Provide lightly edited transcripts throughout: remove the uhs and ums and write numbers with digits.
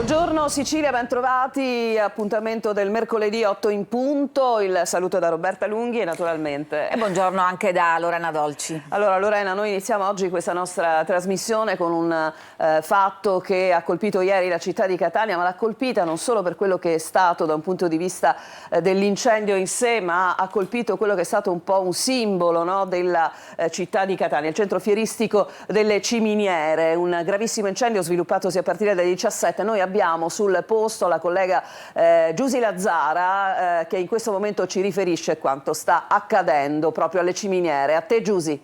Buongiorno Sicilia, ben trovati, appuntamento del mercoledì 8 in punto, il saluto da Roberta Lunghi e naturalmente... E buongiorno anche da Lorena Dolci. Allora Lorena, noi iniziamo oggi questa nostra trasmissione con un fatto che ha colpito ieri la città di Catania, ma l'ha colpita non solo per quello che è stato da un punto di vista dell'incendio in sé, ma ha colpito quello che è stato un po' un simbolo, no, della città di Catania, il centro fieristico delle Ciminiere, un gravissimo incendio sviluppatosi a partire dalle 17. Noi abbiamo sul posto la collega Giusy Lazzara che in questo momento ci riferisce quanto sta accadendo proprio alle Ciminiere. A te Giusy.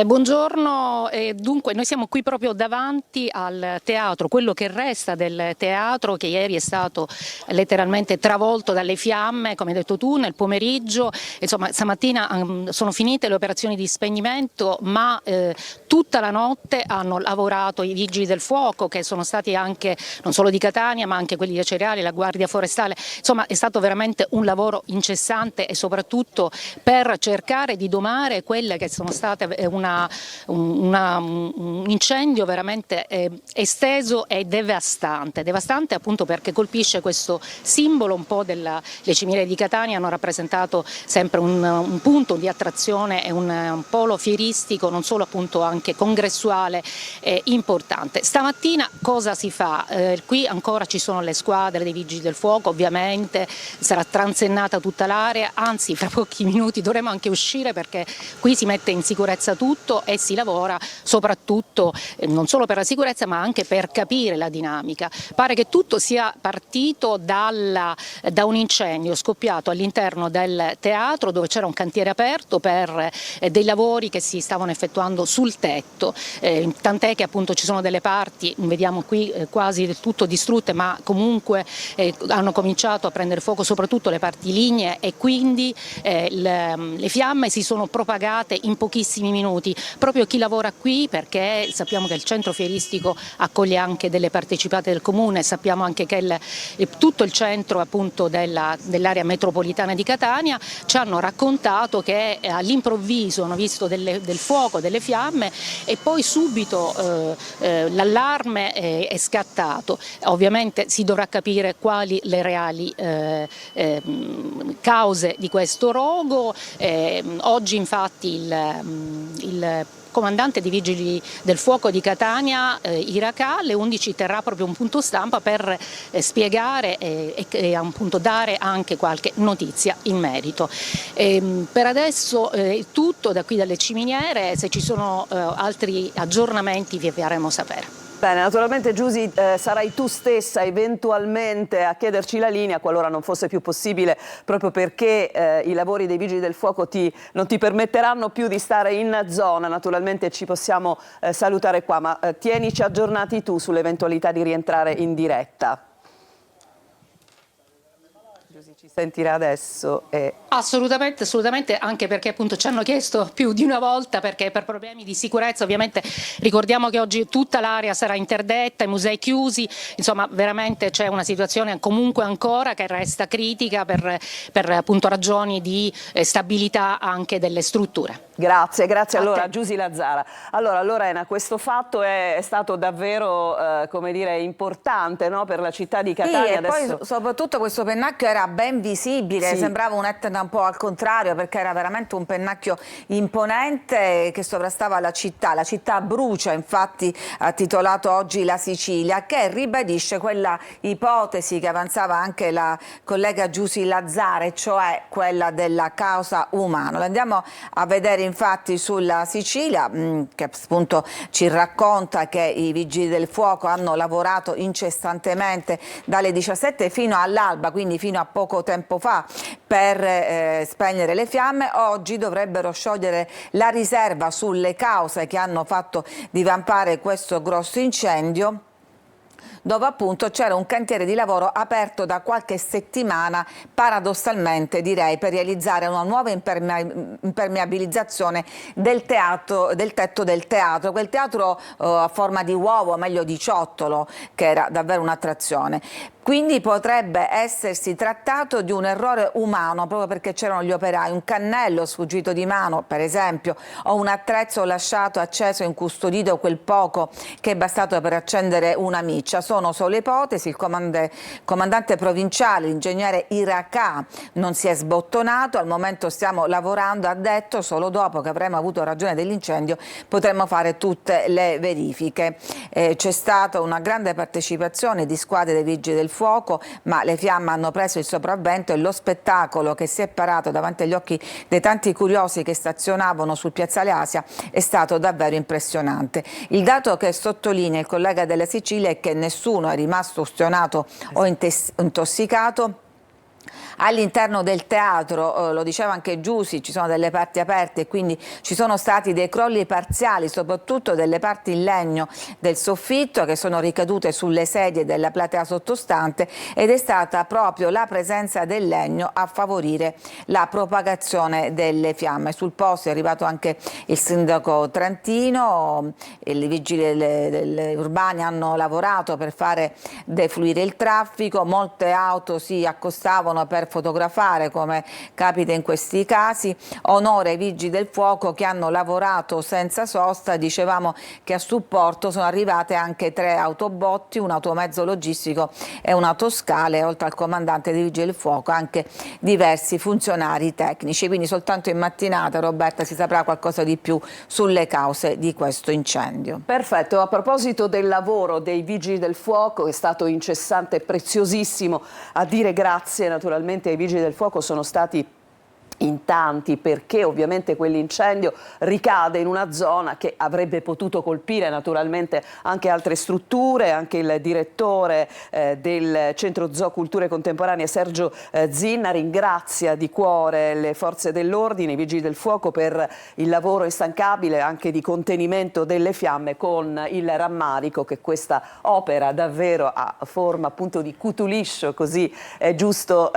Buongiorno, dunque noi siamo qui proprio davanti al teatro, quello che resta del teatro che ieri è stato letteralmente travolto dalle fiamme, come hai detto tu, nel pomeriggio. Insomma, stamattina sono finite le operazioni di spegnimento, ma tutta la notte hanno lavorato i vigili del fuoco, che sono stati anche non solo di Catania ma anche quelli di Acireale, la Guardia Forestale. Insomma, è stato veramente un lavoro incessante e soprattutto per cercare di domare quelle che sono state un incendio veramente esteso e devastante appunto perché colpisce questo simbolo un po' le Ciminiere di Catania. Hanno rappresentato sempre un punto di attrazione e un polo fieristico, non solo appunto anche congressuale importante. Stamattina cosa si fa? Qui ancora ci sono le squadre dei Vigili del Fuoco, ovviamente sarà transennata tutta l'area, anzi fra pochi minuti dovremo anche uscire perché qui si mette in sicurezza tutto e si lavora soprattutto non solo per la sicurezza ma anche per capire la dinamica. Pare che tutto sia partito da un incendio scoppiato all'interno del teatro, dove c'era un cantiere aperto per dei lavori che si stavano effettuando sul tetto, tant'è che appunto ci sono delle parti, vediamo qui quasi del tutto distrutte, ma comunque hanno cominciato a prendere fuoco soprattutto le parti lignee e quindi le fiamme si sono propagate in pochissimi minuti. Proprio chi lavora qui, perché sappiamo che il centro fieristico accoglie anche delle partecipate del comune, sappiamo anche che tutto il centro appunto dell'area metropolitana di Catania ci hanno raccontato che all'improvviso hanno visto del fuoco, delle fiamme e poi subito l'allarme è scattato. Ovviamente si dovrà capire quali le reali cause di questo rogo. Oggi infatti il comandante dei Vigili del Fuoco di Catania, Iracà, alle 11 terrà proprio un punto stampa per spiegare e appunto dare anche qualche notizia in merito. Per adesso è tutto da qui dalle Ciminiere, se ci sono altri aggiornamenti vi faremo sapere. Bene, naturalmente Giusy sarai tu stessa eventualmente a chiederci la linea qualora non fosse più possibile, proprio perché i lavori dei Vigili del Fuoco non ti permetteranno più di stare in zona. Naturalmente ci possiamo salutare qua, ma tienici aggiornati tu sull'eventualità di rientrare in diretta. Giusy ci sentirà adesso Assolutamente, assolutamente, anche perché appunto ci hanno chiesto più di una volta, perché per problemi di sicurezza ovviamente ricordiamo che oggi tutta l'area sarà interdetta, i musei chiusi, insomma veramente c'è una situazione comunque ancora che resta critica per appunto ragioni di stabilità anche delle strutture. Grazie, grazie allora a Giusy Lazzara. Allora Lorena, questo fatto è stato davvero come dire, importante, no, per la città di Catania. Sì, e adesso... poi soprattutto questo pennacchio era ben visibile, sì. Sembrava un'Etna un po' al contrario, perché era veramente un pennacchio imponente che sovrastava la città brucia. Infatti ha titolato oggi La Sicilia, che ribadisce quella ipotesi che avanzava anche la collega Giusy Lazzara, cioè quella della causa umana. Lo andiamo a vedere infatti sulla Sicilia, che appunto ci racconta che i Vigili del Fuoco hanno lavorato incessantemente dalle 17 fino all'alba, quindi fino a poco tempo fa, per spegnere le fiamme. Oggi dovrebbero sciogliere la riserva sulle cause che hanno fatto divampare questo grosso incendio. dove appunto c'era un cantiere di lavoro aperto da qualche settimana, paradossalmente direi, per realizzare una nuova impermeabilizzazione del tetto del teatro, quel teatro a forma di uovo, meglio di ciottolo, che era davvero un'attrazione. Quindi potrebbe essersi trattato di un errore umano, proprio perché c'erano gli operai, un cannello sfuggito di mano per esempio, o un attrezzo lasciato acceso e incustodito quel poco che è bastato per accendere una miccia. Sono solo ipotesi, il comandante provinciale, l'ingegnere Iraka, non si è sbottonato, al momento stiamo lavorando, ha detto, solo dopo che avremo avuto ragione dell'incendio potremo fare tutte le verifiche. C'è stata una grande partecipazione di squadre dei Vigili del Fuoco, ma le fiamme hanno preso il sopravvento e lo spettacolo che si è parato davanti agli occhi dei tanti curiosi che stazionavano sul piazzale Asia è stato davvero impressionante. Il dato che sottolinea il collega della Sicilia è che nessuno è rimasto ustionato o intossicato. All'interno del teatro, lo diceva anche Giussi, ci sono delle parti aperte e quindi ci sono stati dei crolli parziali, soprattutto delle parti in legno del soffitto che sono ricadute sulle sedie della platea sottostante, ed è stata proprio la presenza del legno a favorire la propagazione delle fiamme. Sul posto è arrivato anche il sindaco trentino, i vigili urbani hanno lavorato per fare defluire il traffico, molte auto si accostavano per fotografare, come capita in questi casi. Onore ai Vigili del Fuoco che hanno lavorato senza sosta. Dicevamo che a supporto sono arrivate anche 3 autobotti, un automezzo logistico e un autoscale, oltre al comandante dei Vigili del Fuoco anche diversi funzionari tecnici. Quindi soltanto in mattinata, Roberta, si saprà qualcosa di più sulle cause di questo incendio. Perfetto, a proposito del lavoro dei Vigili del Fuoco, è stato incessante e preziosissimo. A dire grazie naturalmente ai Vigili del Fuoco sono stati in tanti, perché ovviamente quell'incendio ricade in una zona che avrebbe potuto colpire naturalmente anche altre strutture. Anche il direttore del Centro Zoo Culture Contemporanee, Sergio Zinna, ringrazia di cuore le forze dell'ordine, i Vigili del Fuoco, per il lavoro instancabile anche di contenimento delle fiamme, con il rammarico che questa opera davvero a forma appunto di cutuliscio, così è giusto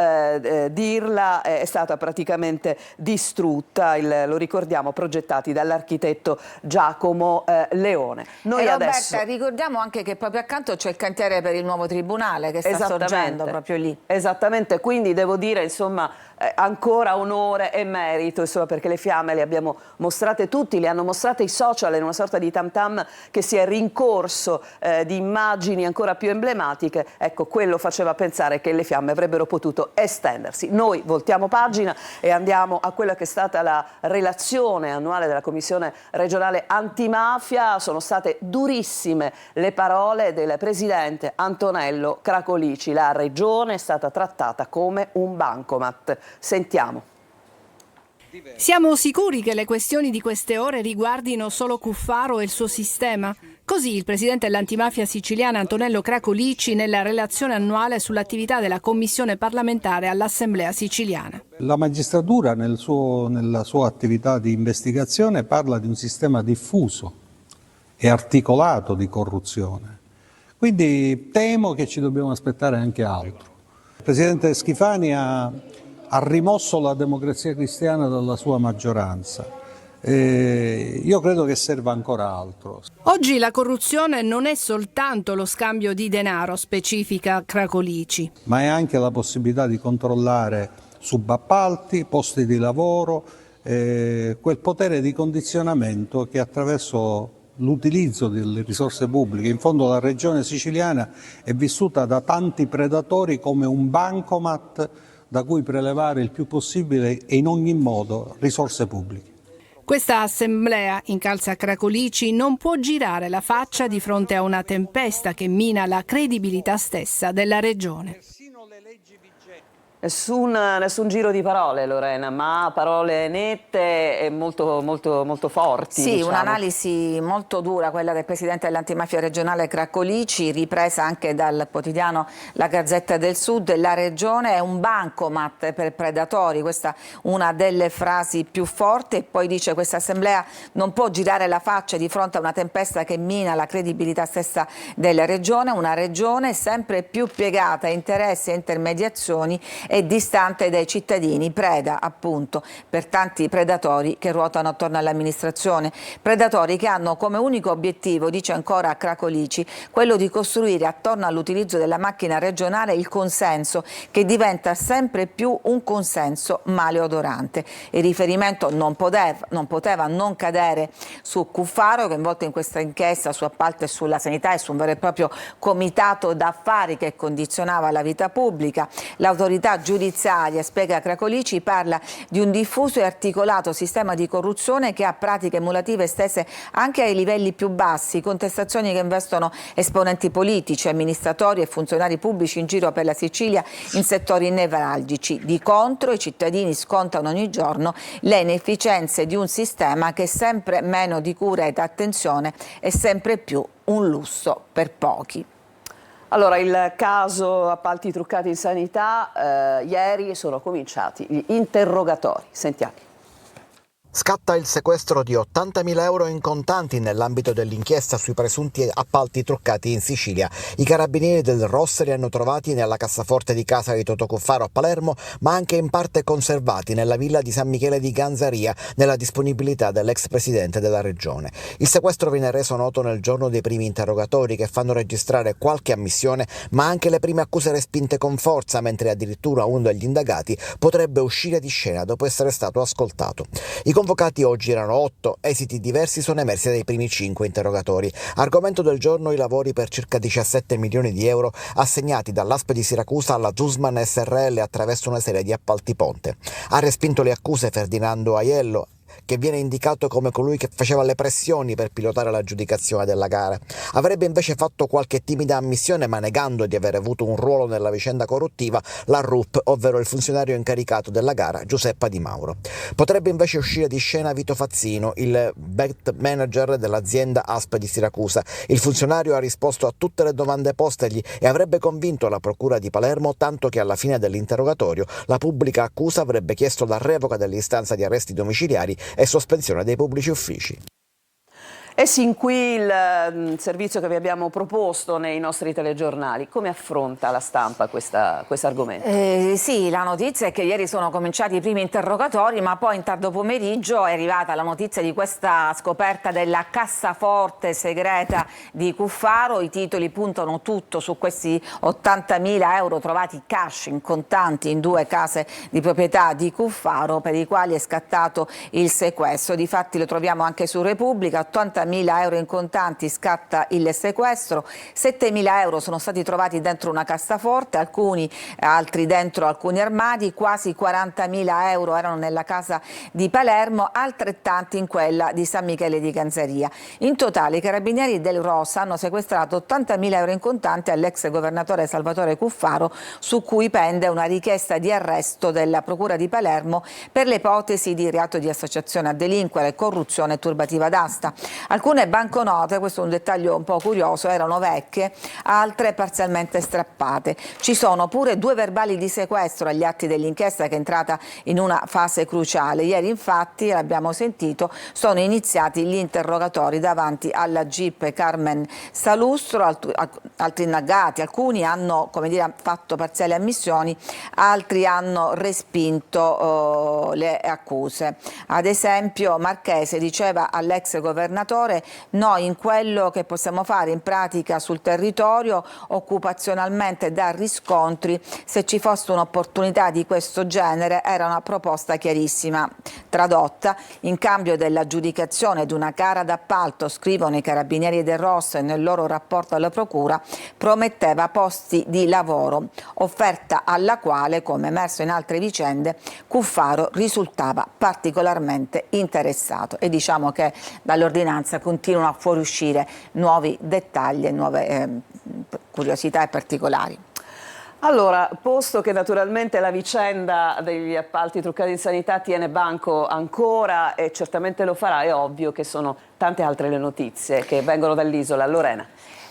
dirla, è stata praticamente distrutta. Lo ricordiamo, progettati dall'architetto Giacomo Leone. Noi Roberta, adesso ricordiamo anche che proprio accanto c'è il cantiere per il nuovo tribunale che sta sorgendo proprio lì. Esattamente, quindi devo dire insomma ancora onore e merito, insomma, perché le fiamme le abbiamo mostrate tutti, le hanno mostrate i social in una sorta di tam tam che si è rincorso di immagini ancora più emblematiche. Ecco, quello faceva pensare che le fiamme avrebbero potuto estendersi. Noi voltiamo pagina e andiamo a quella che è stata la relazione annuale della Commissione regionale antimafia. Sono state durissime le parole del presidente Antonello Cracolici. La regione è stata trattata come un bancomat. Sentiamo. Siamo sicuri che le questioni di queste ore riguardino solo Cuffaro e il suo sistema? Così il presidente dell'antimafia siciliana Antonello Cracolici nella relazione annuale sull'attività della Commissione parlamentare all'Assemblea siciliana. La magistratura nella sua attività di investigazione parla di un sistema diffuso e articolato di corruzione. Quindi temo che ci dobbiamo aspettare anche altro. Il presidente Schifani ha rimosso la Democrazia Cristiana dalla sua maggioranza. Io credo che serva ancora altro. Oggi la corruzione non è soltanto lo scambio di denaro, specifica Cracolici, Ma è anche la possibilità di controllare subappalti, posti di lavoro, quel potere di condizionamento che attraverso l'utilizzo delle risorse pubbliche, in fondo la regione siciliana è vissuta da tanti predatori come un bancomat da cui prelevare il più possibile e in ogni modo risorse pubbliche. Questa assemblea, incalza Cracolici, non può girare la faccia di fronte a una tempesta che mina la credibilità stessa della regione. Nessun giro di parole, Lorena, ma parole nette e molto forti. Sì, diciamo. Un'analisi molto dura, quella del presidente dell'antimafia regionale Cracco Lici, ripresa anche dal quotidiano La Gazzetta del Sud. La regione è un bancomat per predatori, questa è una delle frasi più forti. E poi dice: questa assemblea non può girare la faccia di fronte a una tempesta che mina la credibilità stessa della regione, una regione sempre più piegata a interessi e intermediazioni e distante dai cittadini, preda appunto per tanti predatori che ruotano attorno all'amministrazione, predatori che hanno come unico obiettivo, dice ancora Cracco Lici, quello di costruire attorno all'utilizzo della macchina regionale il consenso, che diventa sempre più un consenso maleodorante. Il riferimento non poteva non cadere su Cuffaro, coinvolto in questa inchiesta su appalto e sulla sanità e su un vero e proprio comitato d'affari che condizionava la vita pubblica. L'autorità giudiziaria, spiega Cracco Lici, parla di un diffuso e articolato sistema di corruzione che ha pratiche emulative estese anche ai livelli più bassi, contestazioni che investono esponenti politici, amministratori e funzionari pubblici in giro per la Sicilia in settori nevralgici. Di contro i cittadini scontano ogni giorno le inefficienze di un sistema che sempre meno di cura ed attenzione è sempre più un lusso per pochi. Allora, il caso appalti truccati in sanità, ieri sono cominciati gli interrogatori. Sentiamo. Scatta il sequestro di 80.000 euro in contanti nell'ambito dell'inchiesta sui presunti appalti truccati in Sicilia. I carabinieri del Ross li hanno trovati nella cassaforte di casa di Totò Cuffaro a Palermo, ma anche in parte conservati nella villa di San Michele di Ganzaria, nella disponibilità dell'ex presidente della regione. Il sequestro viene reso noto nel giorno dei primi interrogatori, che fanno registrare qualche ammissione, ma anche le prime accuse respinte con forza, mentre addirittura uno degli indagati potrebbe uscire di scena dopo essere stato ascoltato. I convocati oggi erano 8, esiti diversi sono emersi dai primi 5 interrogatori. Argomento del giorno i lavori per circa 17 milioni di euro assegnati dall'ASP di Siracusa alla Zussman SRL attraverso una serie di appalti ponte. Ha respinto le accuse Ferdinando Aiello, che viene indicato come colui che faceva le pressioni per pilotare l'aggiudicazione della gara. Avrebbe invece fatto qualche timida ammissione, ma negando di aver avuto un ruolo nella vicenda corruttiva, la RUP, ovvero il funzionario incaricato della gara Giuseppa Di Mauro. Potrebbe invece uscire di scena Vito Fazzino, il bet manager dell'azienda ASP di Siracusa. Il funzionario ha risposto a tutte le domande postegli e avrebbe convinto la procura di Palermo, tanto che alla fine dell'interrogatorio la pubblica accusa avrebbe chiesto la revoca dell'istanza di arresti domiciliari e sospensione dei pubblici uffici. E sin qui il servizio che vi abbiamo proposto nei nostri telegiornali. Come affronta la stampa questo argomento? Sì, la notizia è che ieri sono cominciati i primi interrogatori, ma poi in tardo pomeriggio è arrivata la notizia di questa scoperta della cassaforte segreta di Cuffaro. I titoli puntano tutto su questi 80.000 euro trovati cash in contanti in 2 case di proprietà di Cuffaro, per i quali è scattato il sequestro. Difatti lo troviamo anche su Repubblica: 80.000 euro in contanti, scatta il sequestro, 7.000 euro sono stati trovati dentro una cassaforte, altri dentro alcuni armadi, quasi 40.000 euro erano nella casa di Palermo, altrettanti in quella di San Michele di Ganzaria. In totale i carabinieri del Ross hanno sequestrato 80.000 euro in contanti all'ex governatore Salvatore Cuffaro, su cui pende una richiesta di arresto della procura di Palermo per le ipotesi di reato di associazione a delinquere, corruzione e turbativa d'asta. Alcune banconote, questo è un dettaglio un po' curioso, erano vecchie, altre parzialmente strappate. Ci sono pure 2 verbali di sequestro agli atti dell'inchiesta, che è entrata in una fase cruciale. Ieri infatti, l'abbiamo sentito, sono iniziati gli interrogatori davanti alla GIP Carmen Salustro. Altri indagati, alcuni hanno fatto parziali ammissioni, altri hanno respinto le accuse. Ad esempio Marchese diceva all'ex governatore: noi in quello che possiamo fare in pratica sul territorio occupazionalmente dar riscontri, se ci fosse un'opportunità di questo genere era una proposta chiarissima. Tradotta: in cambio dell'aggiudicazione di una gara d'appalto, scrivono i carabinieri del Ross nel loro rapporto alla procura, prometteva posti di lavoro, offerta alla quale, come emerso in altre vicende, Cuffaro risultava particolarmente interessato. E diciamo che dall'ordinanza continuano a fuoriuscire nuovi dettagli e nuove curiosità e particolari. Allora, posto che naturalmente la vicenda degli appalti truccati in sanità tiene banco ancora e certamente lo farà, è ovvio che sono tante altre le notizie che vengono dall'isola. Lorena.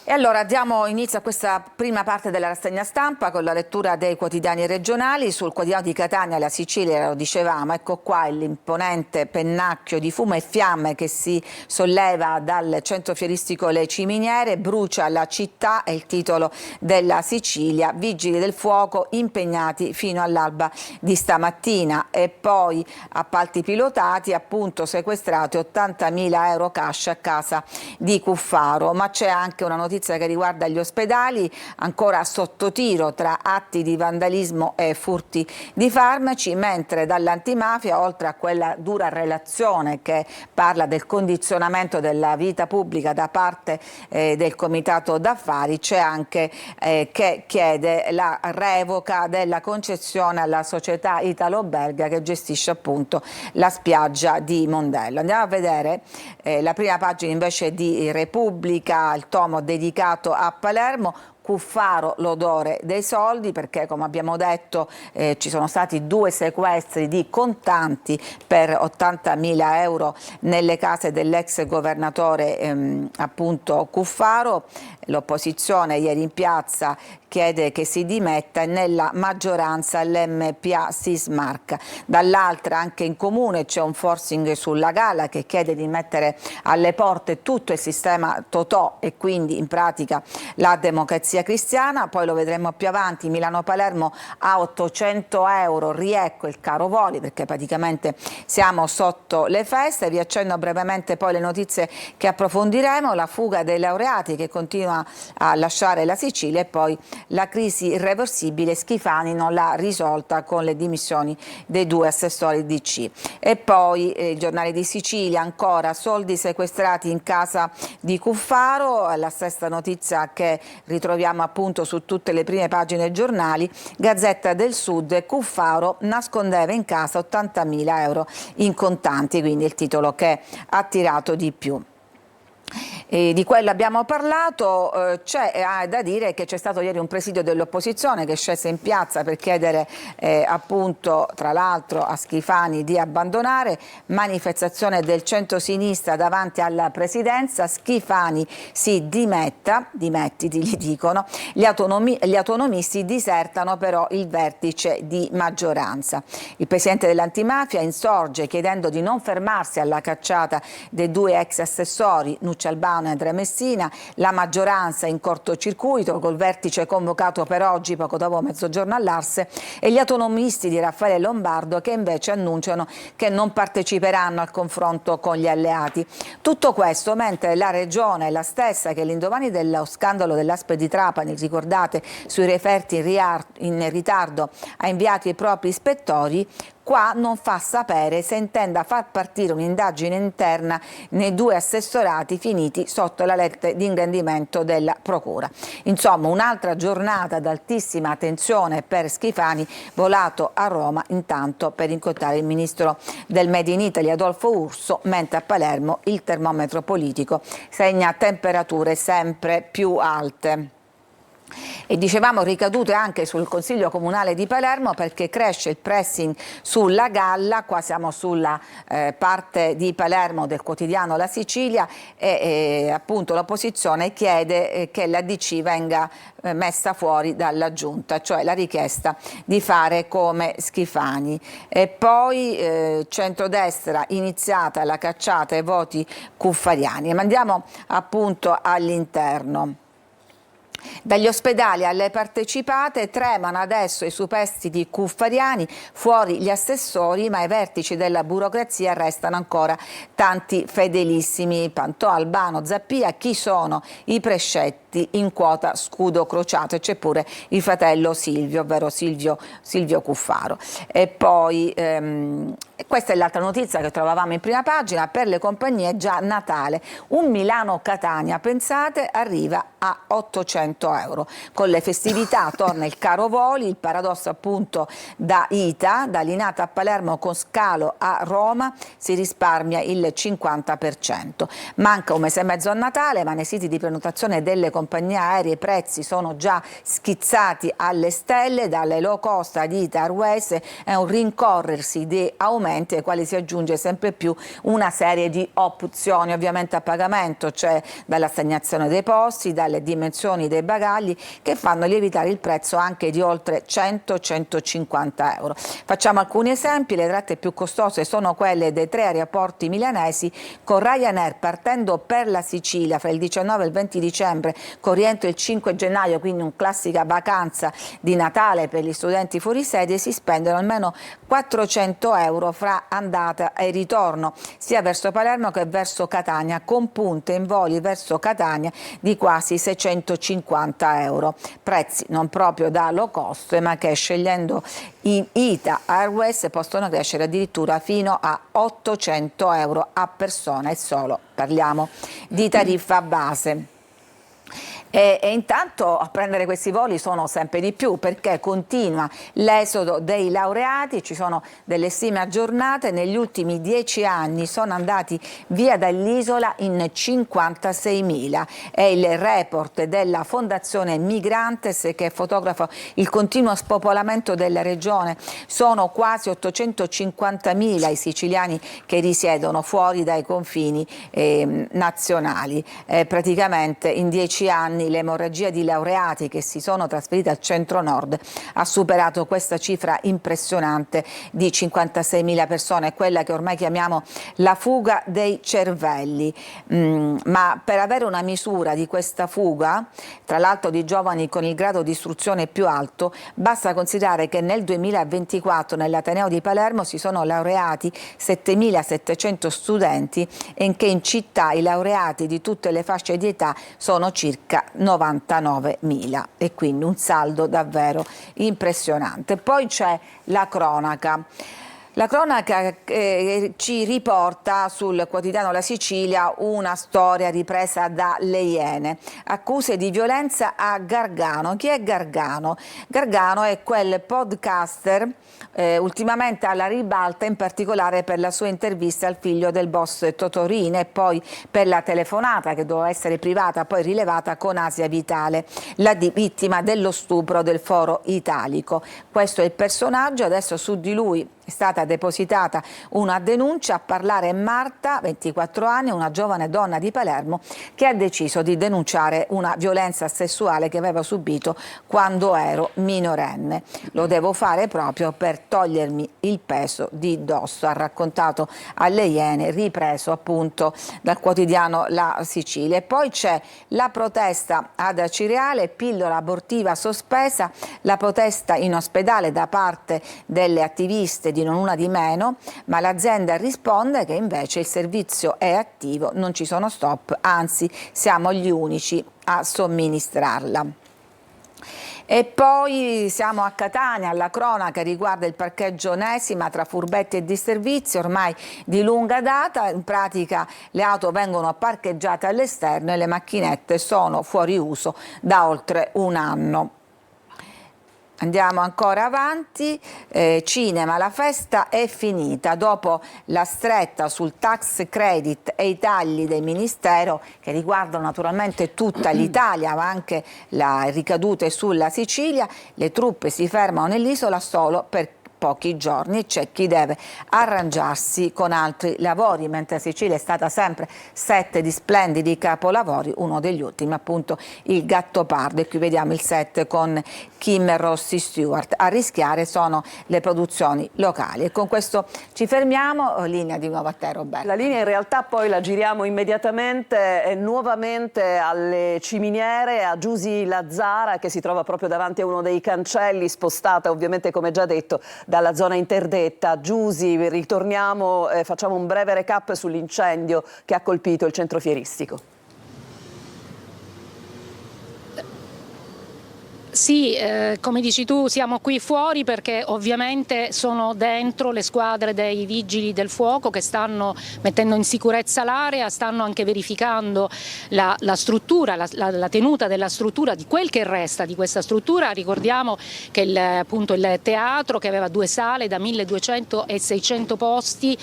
E allora diamo inizio a questa prima parte della rassegna stampa con la lettura dei quotidiani regionali. Sul quotidiano di Catania, la Sicilia, lo dicevamo, ecco qua l'imponente pennacchio di fumo e fiamme che si solleva dal centro fieristico Le Ciminiere, brucia la città, è il titolo della Sicilia, vigili del fuoco impegnati fino all'alba di stamattina. E poi appalti pilotati, appunto sequestrati 80.000 euro cash a casa di Cuffaro, ma c'è anche una notizia che riguarda gli ospedali, ancora sotto tiro tra atti di vandalismo e furti di farmaci, mentre dall'antimafia, oltre a quella dura relazione che parla del condizionamento della vita pubblica da parte del comitato d'affari, c'è anche che chiede la revoca della concessione alla società Italo-Belga che gestisce appunto la spiaggia di Mondello. Andiamo a vedere la prima pagina invece di Repubblica, il tomo dedicato a Palermo. Cuffaro, l'odore dei soldi, perché come abbiamo detto ci sono stati 2 sequestri di contanti per 80.000 euro nelle case dell'ex governatore appunto Cuffaro. L'opposizione ieri in piazza chiede che si dimetta e nella maggioranza l'MPA si smarca. Dall'altra anche in comune c'è un forcing sulla galla che chiede di mettere alle porte tutto il sistema Totò e quindi in pratica la Democrazia Cristiana. Poi lo vedremo più avanti, Milano-Palermo a 800 euro, riecco il caro voli perché praticamente siamo sotto le feste. Vi accenno brevemente poi le notizie che approfondiremo, la fuga dei laureati che continua a lasciare la Sicilia e poi la crisi irreversibile, Schifani non l'ha risolta con le dimissioni dei 2 assessori DC. E poi il giornale di Sicilia, ancora soldi sequestrati in casa di Cuffaro, la stessa notizia che ritroviamo appunto su tutte le prime pagine dei giornali. Gazzetta del Sud, Cuffaro nascondeva in casa 80.000 euro in contanti, quindi il titolo che ha tirato di più. Di quello abbiamo parlato, c'è da dire che c'è stato ieri un presidio dell'opposizione che scese in piazza per chiedere appunto tra l'altro a Schifani di abbandonare, manifestazione del centro-sinistra davanti alla presidenza, Schifani si dimettiti gli dicono, gli autonomisti disertano però il vertice di maggioranza. Il presidente dell'antimafia insorge chiedendo di non fermarsi alla cacciata dei 2 ex assessori, Albano e Andrea Messina, la maggioranza in cortocircuito col vertice convocato per oggi poco dopo mezzogiorno all'Arse e gli autonomisti di Raffaele Lombardo che invece annunciano che non parteciperanno al confronto con gli alleati. Tutto questo mentre la regione è la stessa che all'indomani dello scandalo dell'Aspe di Trapani, ricordate, sui referti in ritardo ha inviato i propri ispettori, qua non fa sapere se intenda far partire un'indagine interna nei 2 assessorati finiti sotto la lente di ingrandimento della Procura. Insomma, un'altra giornata ad altissima tensione per Schifani, volato a Roma intanto per incontrare il ministro del Made in Italy Adolfo Urso, mentre a Palermo il termometro politico segna temperature sempre più alte. E dicevamo ricadute anche sul Consiglio Comunale di Palermo perché cresce il pressing sulla galla, qua siamo sulla parte di Palermo del quotidiano La Sicilia e appunto l'opposizione chiede che la DC venga messa fuori dalla giunta, cioè la richiesta di fare come Schifani. E poi centrodestra iniziata la cacciata ai voti cuffariani. Ma andiamo appunto all'interno. Dagli ospedali alle partecipate tremano adesso i superstiti cuffariani, fuori gli assessori, ma ai vertici della burocrazia restano ancora tanti fedelissimi. Pantò, Albano, Zappia, chi sono i prescetti in quota scudo crociato? E c'è pure il fratello Silvio, ovvero Silvio Cuffaro. E poi E questa è l'altra notizia che trovavamo in prima pagina: per le compagnie già Natale. Un Milano-Catania, pensate, arriva a 800 euro. Con le festività torna il caro voli, il paradosso appunto da ITA, da Linate a Palermo con scalo a Roma si risparmia il 50%. Manca un mese e mezzo a Natale, ma nei siti di prenotazione delle compagnie aeree i prezzi sono già schizzati alle stelle, dalle low cost ad ITA Airways. È un rincorrersi di aumenti ai quali si aggiunge sempre più una serie di opzioni ovviamente a pagamento, cioè dall'assegnazione dei posti, dalle dimensioni dei bagagli, che fanno lievitare il prezzo anche di oltre 100-150 euro. Facciamo alcuni esempi: le tratte più costose sono quelle dei 3 aeroporti milanesi, con Ryanair partendo per la Sicilia fra il 19 e il 20 dicembre, con rientro il 5 gennaio, quindi una classica vacanza di Natale per gli studenti fuori sede. Si spendono almeno 400 euro fra andata e ritorno, sia verso Palermo che verso Catania, con punte in voli verso Catania di quasi 650 euro. Prezzi non proprio da low cost, ma che scegliendo in ITA Airways possono crescere addirittura fino a 800 euro a persona, e solo parliamo di tariffa base. E intanto a prendere questi voli sono sempre di più, perché continua l'esodo dei laureati. Ci sono delle stime aggiornate: negli ultimi 10 anni sono andati via dall'isola in 56.000. È il report della Fondazione Migrantes che fotografa il continuo spopolamento della regione. Sono quasi 850.000 i siciliani che risiedono fuori dai confini nazionali. Praticamente in 10 anni l'emorragia di laureati che si sono trasferiti al centro-nord ha superato questa cifra impressionante di 56.000 persone, quella che ormai chiamiamo la fuga dei cervelli. Ma per avere una misura di questa fuga, tra l'altro di giovani con il grado di istruzione più alto, basta considerare che nel 2024 nell'Ateneo di Palermo si sono laureati 7.700 studenti e che in città i laureati di tutte le fasce di età sono circa 99.000, e quindi un saldo davvero impressionante. Poi c'è la cronaca. La cronaca ci riporta sul quotidiano La Sicilia una storia ripresa dalle Iene. Accuse di violenza a Gargano. Chi è Gargano? Gargano è quel podcaster ultimamente alla ribalta, in particolare per la sua intervista al figlio del boss Totorina e poi per la telefonata che doveva essere privata, poi rilevata, con Asia Vitale, la vittima dello stupro del Foro Italico. Questo è il personaggio. Adesso su di lui è stata depositata una denuncia. A parlare è Marta, 24 anni, una giovane donna di Palermo che ha deciso di denunciare una violenza sessuale che aveva subito quando ero minorenne. Lo devo fare proprio per togliermi il peso di dosso, ha raccontato alle Iene, ripreso appunto dal quotidiano La Sicilia. E poi c'è la protesta ad Acireale, pillola abortiva sospesa, la protesta in ospedale da parte delle attiviste di Non Una Di Meno, ma l'azienda risponde che invece il servizio è attivo, non ci sono stop, anzi siamo gli unici a somministrarla. E poi siamo a Catania. La cronaca riguarda il parcheggio Onesima tra furbetti e disservizi, ormai di lunga data. In pratica le auto vengono parcheggiate all'esterno e le macchinette sono fuori uso da oltre un anno. Andiamo ancora avanti, cinema, la festa è finita. Dopo la stretta sul tax credit e i tagli del Ministero che riguardano naturalmente tutta l'Italia ma anche le ricadute sulla Sicilia, le truppe si fermano nell'isola solo per pochi giorni. C'è chi deve arrangiarsi con altri lavori, mentre la Sicilia è stata sempre set di splendidi capolavori, uno degli ultimi appunto il Gattopardo, e qui vediamo il set con Kim Rossi Stewart. A rischiare sono le produzioni locali. E con questo ci fermiamo. Linea di nuovo a te, Roberto. La linea in realtà poi la giriamo immediatamente nuovamente alle Ciminiere, a Giusy Lazzara, che si trova proprio davanti a uno dei cancelli, spostata ovviamente, come già detto, dalla zona interdetta. Giusy, ritorniamo, facciamo un breve recap sull'incendio che ha colpito il centro fieristico. Sì, come dici tu, siamo qui fuori perché ovviamente sono dentro le squadre dei vigili del fuoco che stanno mettendo in sicurezza l'area, stanno anche verificando la struttura, la tenuta della struttura, di quel che resta di questa struttura. Ricordiamo che appunto il teatro, che aveva 2 sale da 1200 e 600 posti,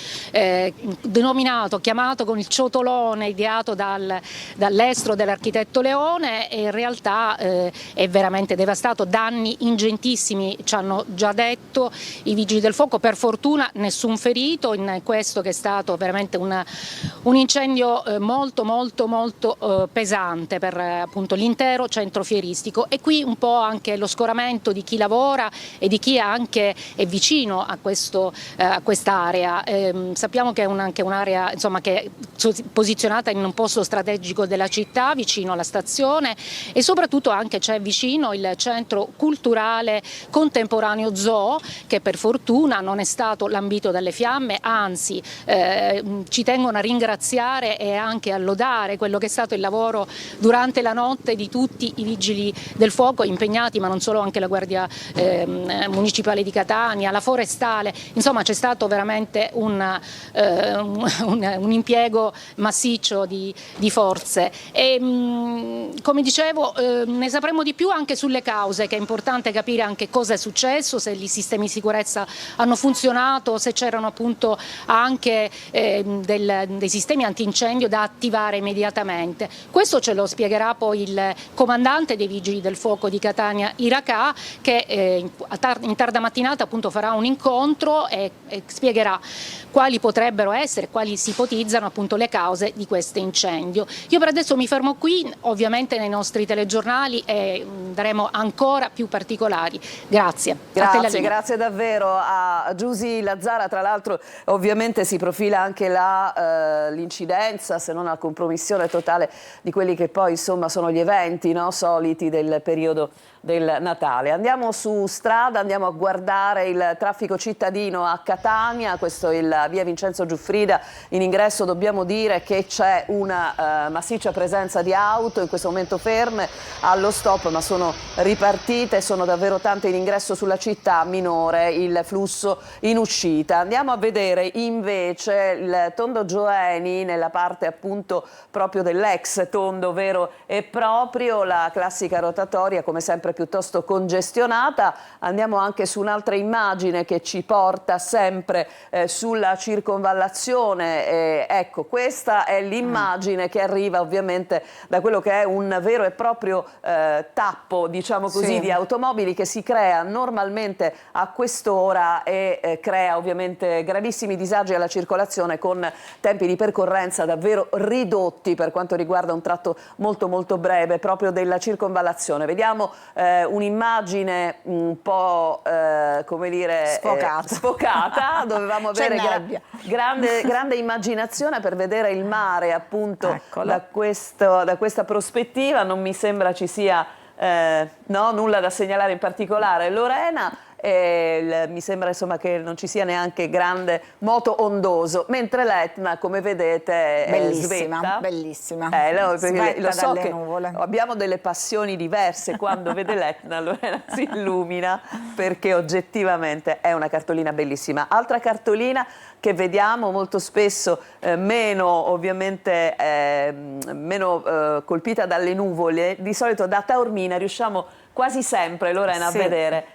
chiamato con il ciotolone ideato dall'estro dell'architetto Leone, e in realtà è veramente devastato, danni ingentissimi, ci hanno già detto i vigili del fuoco. Per fortuna nessun ferito in questo che è stato veramente un incendio molto pesante per appunto l'intero centro fieristico, e qui un po' anche lo scoramento di chi lavora e di chi anche è vicino a quest'area. Sappiamo che è anche un'area, insomma, che è posizionata in un posto strategico della città, vicino alla stazione, e soprattutto anche c'è vicino il centro culturale contemporaneo Zoo, che per fortuna non è stato lambito dalle fiamme, anzi ci tengono a ringraziare e anche a lodare quello che è stato il lavoro durante la notte di tutti i vigili del fuoco impegnati, ma non solo, anche la Guardia Municipale di Catania, la Forestale. Insomma, c'è stato veramente un impiego massiccio di forze, e come dicevo ne sapremo di più anche sulle cause, che è importante capire anche cosa è successo, se i sistemi di sicurezza hanno funzionato, se c'erano appunto anche dei sistemi antincendio da attivare immediatamente. Questo ce lo spiegherà poi il comandante dei Vigili del Fuoco di Catania Iracà, che in tarda mattinata appunto farà un incontro e spiegherà quali potrebbero essere, quali si ipotizzano appunto le cause di questo incendio. Io per adesso mi fermo qui, ovviamente nei nostri telegiornali daremo ancora più particolari. Grazie. Grazie davvero a Giusy Lazzara. Tra l'altro ovviamente si profila anche l'incidenza, se non la compromissione totale di quelli che poi insomma sono gli eventi, no, soliti del periodo del Natale. Andiamo su strada, andiamo a guardare il traffico cittadino a Catania. Questo è il via Vincenzo Giuffrida. In ingresso dobbiamo dire che c'è una massiccia presenza di auto, in questo momento ferme allo stop, ma sono ripartite, sono davvero tante in ingresso sulla città, minore il flusso in uscita. Andiamo a vedere invece il tondo Gioeni, nella parte appunto proprio dell'ex tondo vero e proprio, la classica rotatoria come sempre piuttosto congestionata. Andiamo anche su un'altra immagine che ci porta sempre sulla circonvallazione. Ecco, questa è l'immagine che arriva ovviamente da quello che è un vero e proprio tappo, diciamo così, di automobili che si crea normalmente a quest'ora e crea ovviamente gravissimi disagi alla circolazione, con tempi di percorrenza davvero ridotti per quanto riguarda un tratto molto breve proprio della circonvallazione. Vediamo un'immagine un po' come dire sfocata. Dovevamo avere grande immaginazione per vedere il mare appunto da questa prospettiva. Non mi sembra ci sia nulla da segnalare in particolare, Lorena. Mi sembra insomma che non ci sia neanche grande moto ondoso, mentre l'Etna, come vedete, è svetta. Bellissima, perché lo so che abbiamo delle passioni diverse. Quando vede l'Etna, Lorena si illumina, perché oggettivamente è una cartolina bellissima. Altra cartolina che vediamo molto spesso meno ovviamente meno colpita dalle nuvole, di solito da Taormina riusciamo quasi sempre, Lorena, a vedere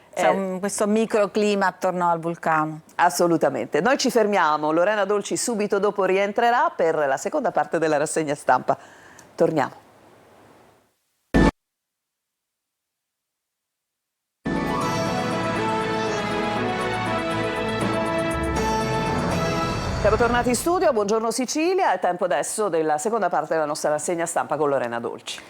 questo microclima attorno al vulcano. Assolutamente. Noi ci fermiamo, Lorena Dolci subito dopo rientrerà per la seconda parte della rassegna stampa. Torniamo. Siamo tornati in studio, buongiorno Sicilia, è tempo adesso della seconda parte della nostra rassegna stampa con Lorena Dolci.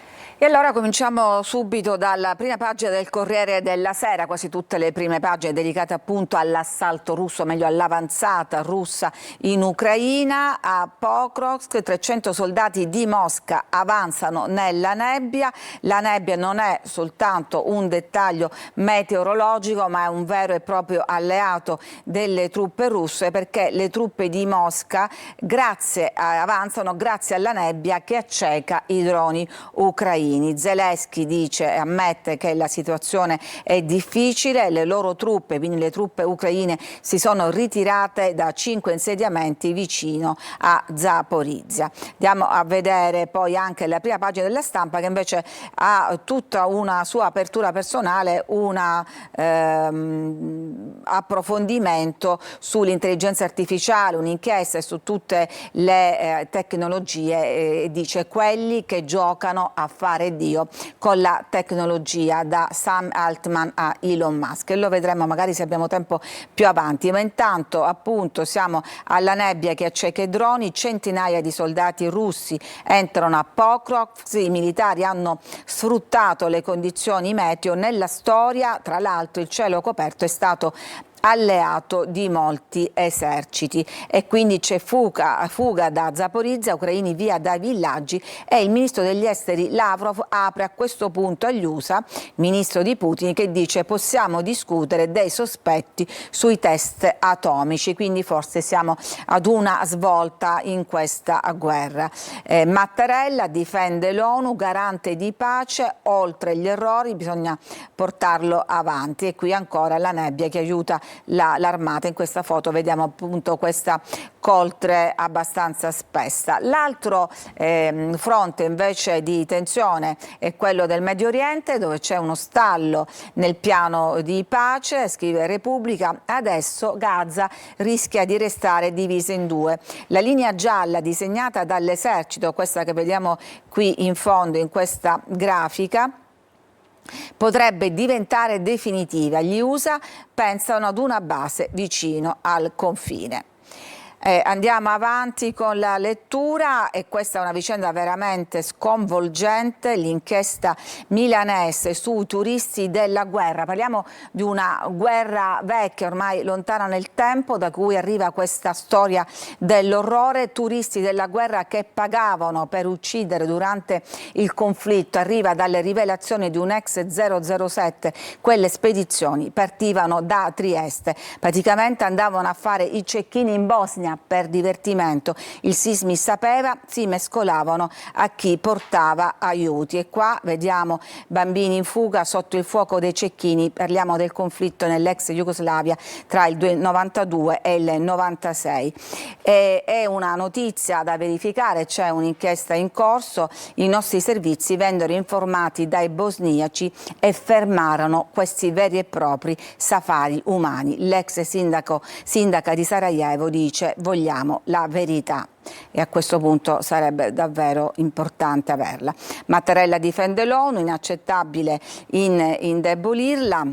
E allora cominciamo subito dalla prima pagina del Corriere della Sera, quasi tutte le prime pagine dedicate appunto all'assalto russo, meglio all'avanzata russa in Ucraina. A Pokrovsk 300 soldati di Mosca avanzano nella nebbia. La nebbia non è soltanto un dettaglio meteorologico, ma è un vero e proprio alleato delle truppe russe, perché le truppe di Mosca avanzano grazie alla nebbia che acceca i droni ucraini. ucraini. Zelensky dice e ammette che la situazione è difficile, le loro truppe, quindi le truppe ucraine, si sono ritirate da 5 insediamenti vicino a Zaporizhzhia. Andiamo a vedere poi anche la prima pagina della Stampa, che invece ha tutta una sua apertura personale, un approfondimento sull'intelligenza artificiale, un'inchiesta su tutte le tecnologie, dice quelli che giocano a fare Dio con la tecnologia, da Sam Altman a Elon Musk, e lo vedremo magari se abbiamo tempo più avanti. Ma intanto appunto siamo alla nebbia che acceca i droni, centinaia di soldati russi entrano a Pokrovsk, i militari hanno sfruttato le condizioni meteo. Nella storia, tra l'altro, il cielo coperto è stato alleato di molti eserciti, e quindi c'è fuga da Zaporizhzhia, ucraini via dai villaggi, e il ministro degli esteri Lavrov apre a questo punto agli USA, ministro di Putin, che dice possiamo discutere dei sospetti sui test atomici, quindi forse siamo ad una svolta in questa guerra. Mattarella difende l'ONU, garante di pace, oltre gli errori bisogna portarlo avanti, e qui ancora la nebbia che aiuta l'armata. In questa foto vediamo appunto questa coltre abbastanza spessa. L'altro fronte invece di tensione è quello del Medio Oriente, dove c'è uno stallo nel piano di pace, scrive Repubblica. Adesso Gaza rischia di restare divisa in due. La linea gialla disegnata dall'esercito, questa che vediamo qui in fondo in questa grafica, potrebbe diventare definitiva. Gli USA pensano ad una base vicino al confine. Andiamo avanti con la lettura, e questa è una vicenda veramente sconvolgente, l'inchiesta milanese sui turisti della guerra. Parliamo di una guerra vecchia, ormai lontana nel tempo, da cui arriva questa storia dell'orrore. Turisti della guerra che pagavano per uccidere durante il conflitto. Arriva dalle rivelazioni di un ex 007, quelle spedizioni partivano da Trieste, praticamente andavano a fare i cecchini in Bosnia per divertimento. Il Sismi sapeva, si mescolavano a chi portava aiuti, e qua vediamo bambini in fuga sotto il fuoco dei cecchini. Parliamo del conflitto nell'ex Jugoslavia tra il 92 e il 96. È una notizia da verificare, c'è un'inchiesta in corso, i nostri servizi vennero informati dai bosniaci e fermarono questi veri e propri safari umani. L'ex sindaca di Sarajevo dice vogliamo la verità, e a questo punto sarebbe davvero importante averla. Mattarella difende l'ONU, inaccettabile indebolirla.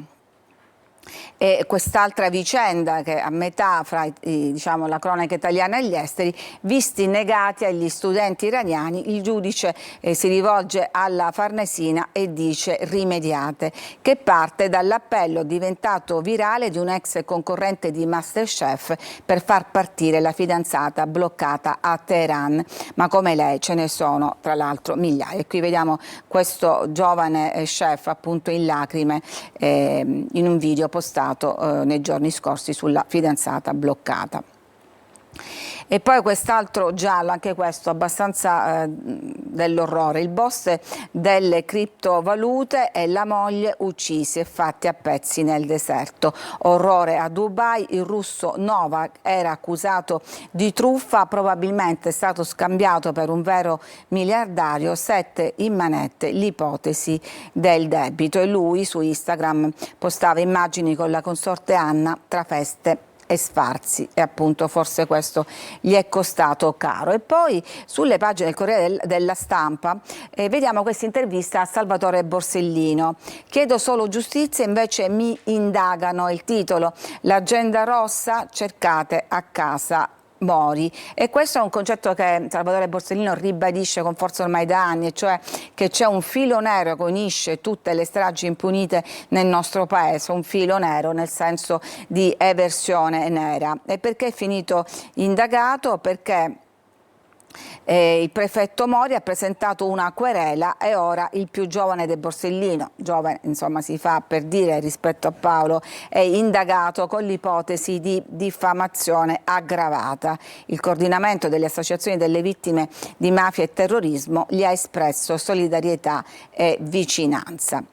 E quest'altra vicenda che a metà fra diciamo, la cronaca italiana e gli esteri, visti negati agli studenti iraniani, il giudice si rivolge alla Farnesina e dice rimediate, che parte dall'appello diventato virale di un ex concorrente di Masterchef per far partire la fidanzata bloccata a Teheran, ma come lei ce ne sono tra l'altro migliaia. E qui vediamo questo giovane chef appunto in lacrime in un video postato nei giorni scorsi sulla fidanzata bloccata. E poi quest'altro giallo, anche questo abbastanza dell'orrore, il boss delle criptovalute e la moglie uccisi e fatti a pezzi nel deserto. Orrore a Dubai, il russo Novak era accusato di truffa, probabilmente è stato scambiato per un vero miliardario, 7 in manette l'ipotesi del debito, e lui su Instagram postava immagini con la consorte Anna tra feste e sfarzi, e appunto forse questo gli è costato caro. E poi sulle pagine del Corriere della Stampa vediamo questa intervista a Salvatore Borsellino. Chiedo solo giustizia, invece mi indagano, il titolo, l'agenda rossa, cercate a casa Mori. E questo è un concetto che Salvatore Borsellino ribadisce con forza ormai da anni, cioè che c'è un filo nero che unisce tutte le stragi impunite nel nostro paese, un filo nero nel senso di eversione nera. E perché è finito indagato? Perché Il prefetto Mori ha presentato una querela e ora il più giovane De Borsellino, giovane insomma si fa per dire rispetto a Paolo, è indagato con l'ipotesi di diffamazione aggravata. Il coordinamento delle associazioni delle vittime di mafia e terrorismo gli ha espresso solidarietà e vicinanza.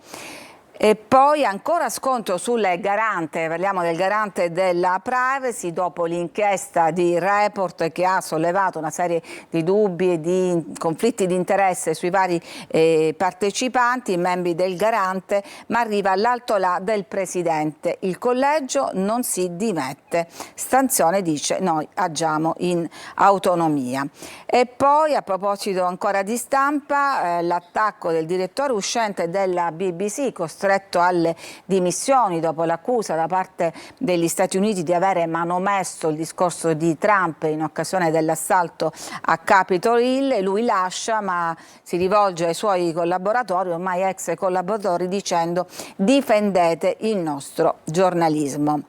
E poi ancora scontro sul garante, parliamo del garante della privacy, dopo l'inchiesta di Report che ha sollevato una serie di dubbi e di conflitti di interesse sui vari partecipanti, membri del garante, ma arriva all'alto là del presidente. Il collegio non si dimette, Stanzione dice noi agiamo in autonomia. E poi a proposito ancora di stampa, l'attacco del direttore uscente della BBC, costretto alle dimissioni dopo l'accusa da parte degli Stati Uniti di avere manomesso il discorso di Trump in occasione dell'assalto a Capitol Hill. Lui lascia, ma si rivolge ai suoi collaboratori, ormai ex collaboratori, dicendo difendete il nostro giornalismo.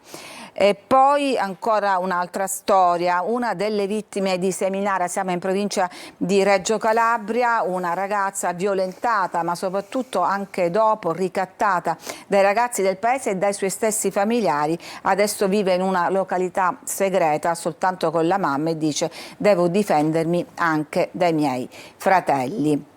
E poi ancora un'altra storia, una delle vittime di Seminara, siamo in provincia di Reggio Calabria, una ragazza violentata ma soprattutto anche dopo ricattata dai ragazzi del paese e dai suoi stessi familiari, adesso vive in una località segreta soltanto con la mamma e dice devo difendermi anche dai miei fratelli.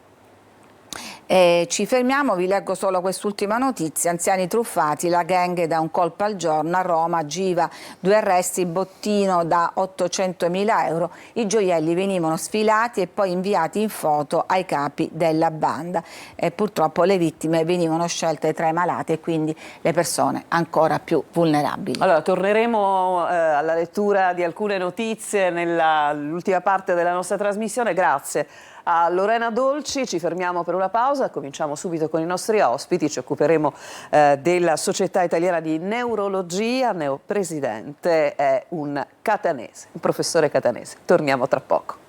Ci fermiamo, vi leggo solo quest'ultima notizia: anziani truffati, la gang da un colpo al giorno a Roma, Giva, 2 arresti, bottino da 800.000 euro, i gioielli venivano sfilati e poi inviati in foto ai capi della banda e purtroppo le vittime venivano scelte tra i malati e quindi le persone ancora più vulnerabili. Allora, torneremo alla lettura di alcune notizie nell'ultima parte della nostra trasmissione, grazie a Lorena Dolci. Ci fermiamo per una pausa, cominciamo subito con i nostri ospiti, ci occuperemo della Società Italiana di Neurologia. Neopresidente è un catanese, un professore catanese. Torniamo tra poco.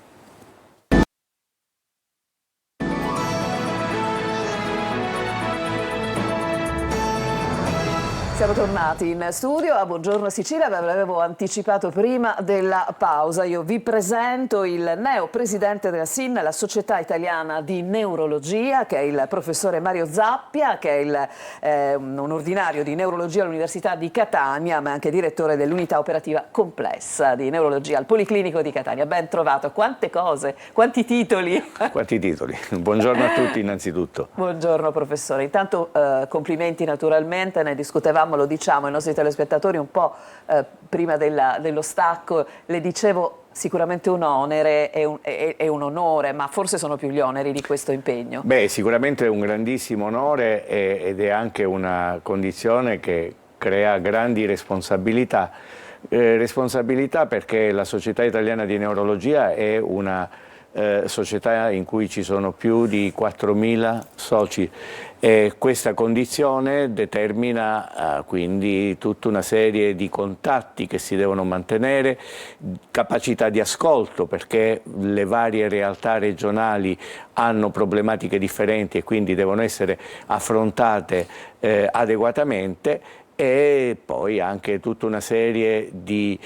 Siamo tornati in studio a Buongiorno Sicilia, ve l'avevo anticipato prima della pausa. Io vi presento il neopresidente della SIN, la Società Italiana di Neurologia, che è il professore Mario Zappia, che è un ordinario di neurologia all'Università di Catania, ma anche direttore dell'unità operativa complessa di neurologia al Policlinico di Catania. Ben trovato, quante cose, quanti titoli. Quanti titoli. Buongiorno a tutti innanzitutto. Buongiorno professore, intanto complimenti naturalmente, ne discutevamo, lo diciamo ai nostri telespettatori un po' prima dello stacco, le dicevo sicuramente un onere e un onore, ma forse sono più gli oneri di questo impegno. Beh, sicuramente è un grandissimo onore ed è anche una condizione che crea grandi responsabilità. Responsabilità perché la Società Italiana di Neurologia è una società in cui ci sono più di 4.000 soci e questa condizione determina quindi tutta una serie di contatti che si devono mantenere, capacità di ascolto perché le varie realtà regionali hanno problematiche differenti e quindi devono essere affrontate adeguatamente, e poi anche tutta una serie di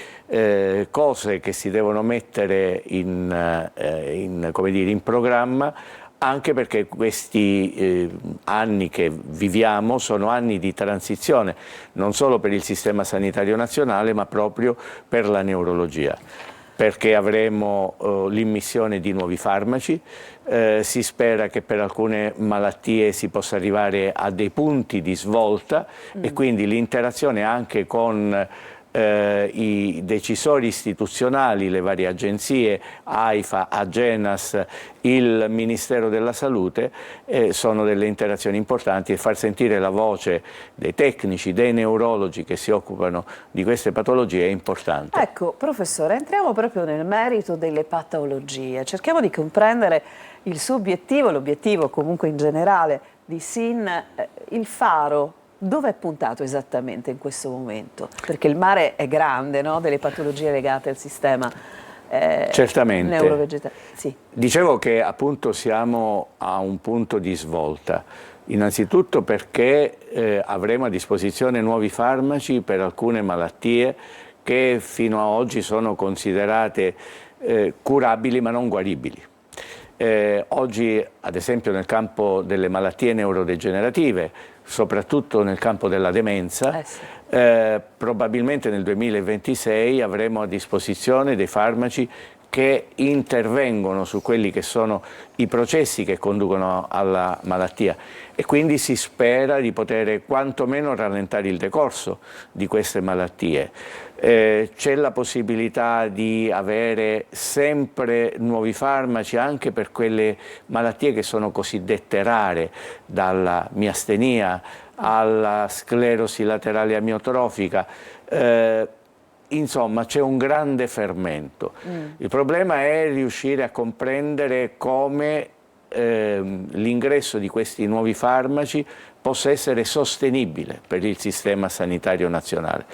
cose che si devono mettere come dire, in programma, anche perché questi anni che viviamo sono anni di transizione, non solo per il sistema sanitario nazionale, ma proprio per la neurologia, perché avremo l'immissione di nuovi farmaci, si spera che per alcune malattie si possa arrivare a dei punti di svolta e quindi l'interazione anche con i decisori istituzionali, le varie agenzie, AIFA, Agenas, il Ministero della Salute, sono delle interazioni importanti e far sentire la voce dei tecnici, dei neurologi che si occupano di queste patologie è importante. Ecco, professore, entriamo proprio nel merito delle patologie, cerchiamo di comprendere il suo obiettivo, l'obiettivo comunque in generale di SIN, il faro. Dove è puntato esattamente in questo momento? Perché il mare è grande, no? Delle patologie legate al sistema certamente. neurovegetale. Sì. Dicevo che appunto siamo a un punto di svolta, innanzitutto perché avremo a disposizione nuovi farmaci per alcune malattie che fino ad oggi sono considerate curabili ma non guaribili. Oggi, ad esempio, nel campo delle malattie neurodegenerative, soprattutto nel campo della demenza, probabilmente nel 2026 avremo a disposizione dei farmaci che intervengono su quelli che sono i processi che conducono alla malattia, e quindi si spera di poter quantomeno rallentare il decorso di queste malattie. C'è la possibilità di avere sempre nuovi farmaci anche per quelle malattie che sono cosiddette rare, dalla miastenia alla sclerosi laterale amiotrofica. Insomma, c'è un grande fermento. Il problema è riuscire a comprendere come l'ingresso di questi nuovi farmaci possa essere sostenibile per il sistema sanitario nazionale,